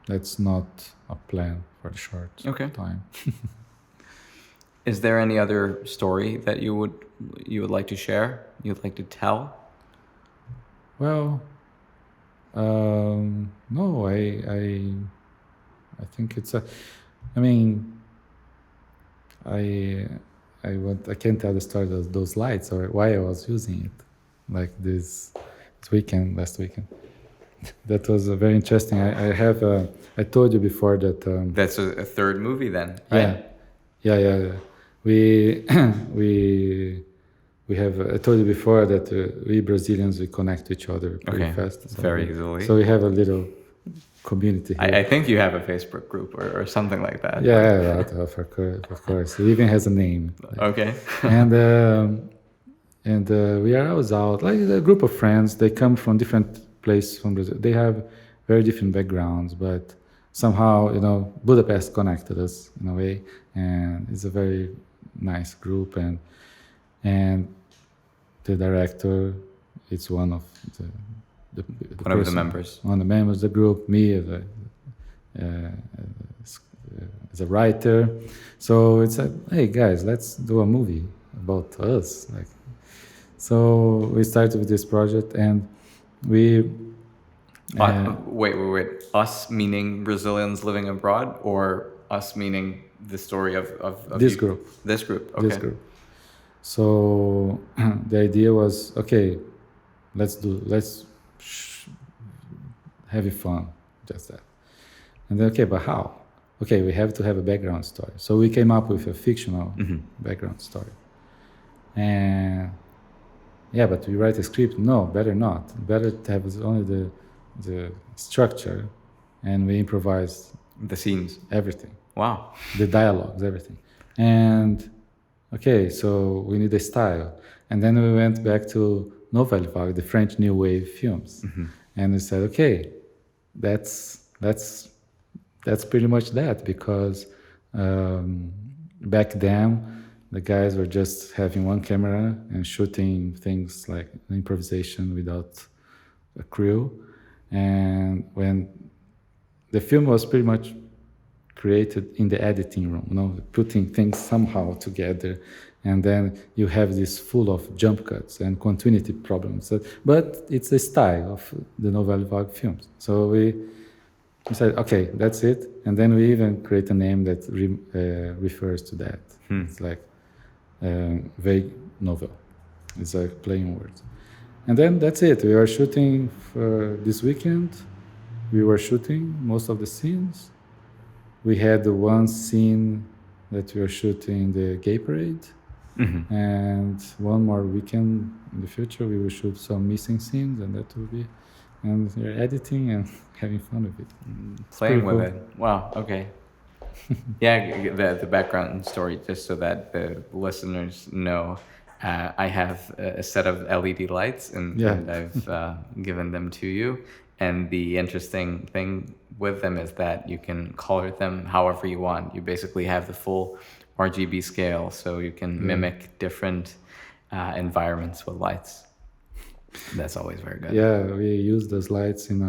that's not a plan for the short time. Is there any other story that you would like to share? You'd like to tell? Well, no, I think it's I can't tell the story of those lights or why I was using it, like this last weekend. That was very interesting. I told you before that. That's a third movie then, right? Yeah. We have. I told you before that we Brazilians, we connect to each other pretty fast. So very easily. So we have a little community here. I think you have a Facebook group or something like that. Yeah, of course. It even has a name. Okay. And we are always out, like a group of friends. They come from different places from Brazil. They have very different backgrounds, but somehow, Budapest connected us in a way, and it's a very nice group. And the director, it's one of the one of the members. One of the members of the group, me as a writer. So it's like, hey guys, let's do a movie about us. So we started with this project, and we. Wait. Us meaning Brazilians living abroad, or us meaning the story of this group? This group. Okay. This group. So the idea was, okay, let's have fun. just that. And then, okay, but how? Okay, we have to have a background story. So we came up with a fictional background story. And yeah, but we write a script. No, better not. Better to have only the structure, and we improvise The scenes. everything, Wow. the dialogues, everything. And okay, so we need a style. And then we went back to Nouvelle Vague, the French New Wave films. And we said, okay, that's pretty much that, because back then the guys were just having one camera and shooting things like improvisation without a crew. And when the film was pretty much created in the editing room, putting things somehow together, and then you have this full of jump cuts and continuity problems. But it's the style of the Nouvelle Vague films. So we said, okay, that's it. And then we even create a name that refers to that. It's like vague novel. It's like playing words. And then that's it. We are shooting for this weekend. We were shooting most of the scenes. We had the one scene that we were shooting the gay parade. And one more weekend in the future, we will shoot some missing scenes, and that will be, and we're editing and having fun with it. Playing with it. Wow. Okay. Yeah, the background story, just so that the listeners know. I have a set of LED lights, and I've given them to you. And the interesting thing with them is that you can color them however you want. You basically have the full RGB scale, so you can mimic different environments with lights. That's always very good. Yeah, we use those lights in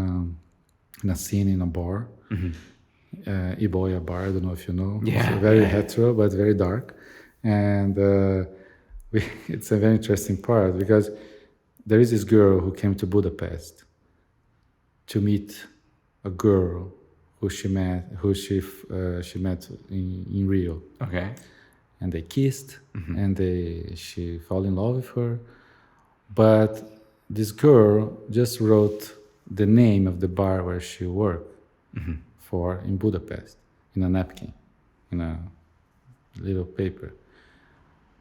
a scene in a bar, Iboya bar. I don't know if you know. Yeah, it's very hetero, but very dark, and it's a very interesting part, because there is this girl who came to Budapest to meet a girl who she met in Rio. Okay. And they kissed, and she fell in love with her. But this girl just wrote the name of the bar where she worked for in Budapest in a napkin, in a little paper,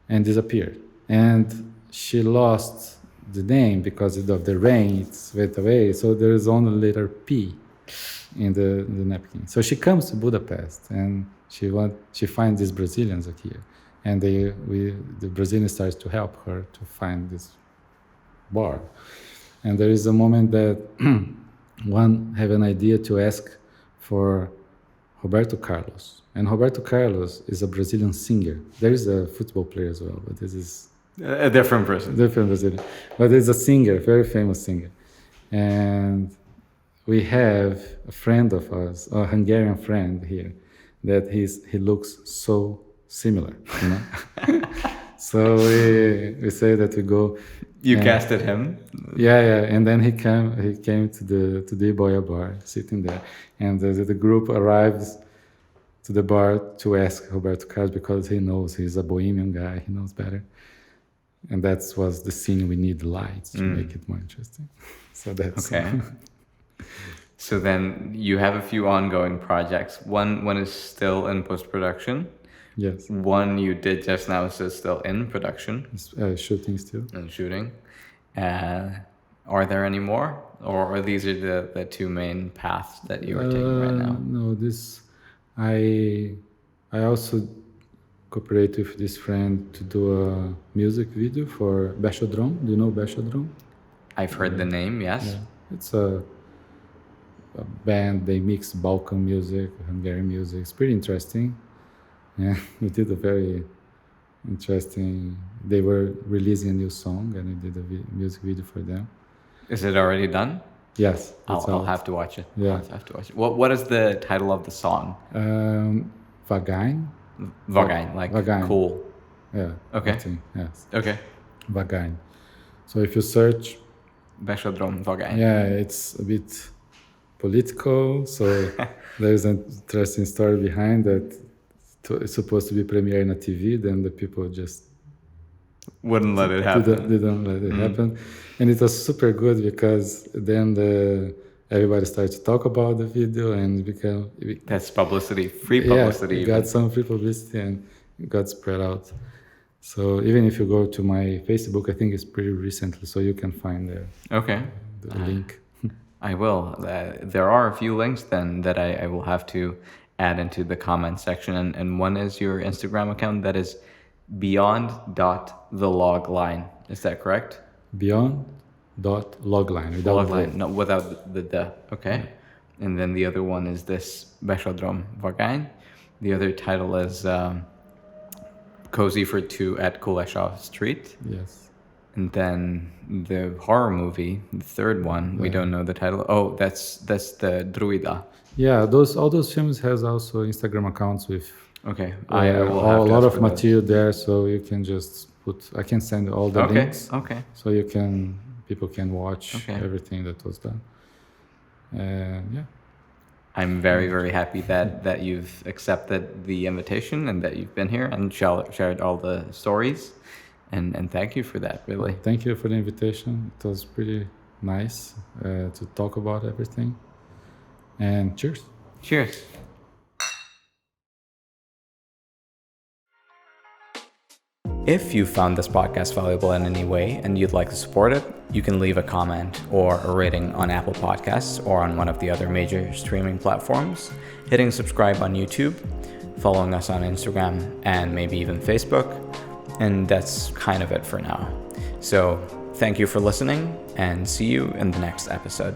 and disappeared. And she lost the name because of the rain. It went away, so there is only letter P in the napkin. So she comes to Budapest, and she finds these Brazilians here, and the Brazilian starts to help her to find this bar. And there is a moment that one have an idea to ask for Roberto Carlos, and Roberto Carlos is a Brazilian singer. There is a football player as well, but this is a different person. Different Brazilian, but he's a singer, very famous singer. And we have a friend of us, a Hungarian friend here, that he looks so similar, So we say that we go. You casted him. Yeah, and then he came to the Iboya bar, sitting there, and the group arrives to the bar to ask Roberto Carlos, because he knows he's a bohemian guy, he knows better. And that was the scene we need lights to make it more interesting. So that's okay. So then you have a few ongoing projects. One is still in post-production. Yes. One you did just now is still in production. Shooting still. And shooting. Are there any more? Or these are the two main paths that you are taking right now? No, I also cooperate with this friend to do a music video for Beshodrom. Do you know Beshodrom? I've heard the name, yes. Yeah. It's a band. They mix Balkan music, Hungarian music. It's pretty interesting. Yeah, we did a very interesting. They were releasing a new song, and we did a music video for them. Is it already done? Yes, I'll have to watch it. Yeah, I'll have to watch it. What is the title of the song? Vagain. Vagain, like Vagain. Cool. Yeah. Okay. Yes. Okay. Vagain. So if you search Beshodrom Vagain. Yeah, it's a bit political. So there's an interesting story behind that. It's supposed to be premiere in a TV, then the people just wouldn't let it happen. Didn't let it happen, and it was super good, because then everybody started to talk about the video, and That's publicity, free yeah, publicity. it even. got some free publicity and it got spread out. So even if you go to my Facebook, I think it's pretty recently, so you can find Okay. the link. I will. There are a few links then that I will have to add into the comment section. And one is your Instagram account that is beyond.thelogline. Is that correct? Beyond.logline without Logline, the. no, without the. Okay. And then the other one is this Beshodrom Vagain. The other title is Cozy for Two at Kuleshov Street. Yes. And then the horror movie, the third one, we don't know the title. Oh, that's the Druida. Yeah, all those films has also Instagram accounts with Okay, a will have to lot ask of for those. material there, so you can just put. I can send all the links, Okay. so people can watch everything that was done. And yeah, I'm very, very happy that you've accepted the invitation and that you've been here and shared all the stories. And thank you for that, really. thank you for the invitation. It was pretty nice to talk about everything. And cheers. Cheers. If you found this podcast valuable in any way and you'd like to support it, you can leave a comment or a rating on Apple Podcasts or on one of the other major streaming platforms, hitting subscribe on YouTube, following us on Instagram, and maybe even Facebook. And that's kind of it for now. So thank you for listening, and see you in the next episode.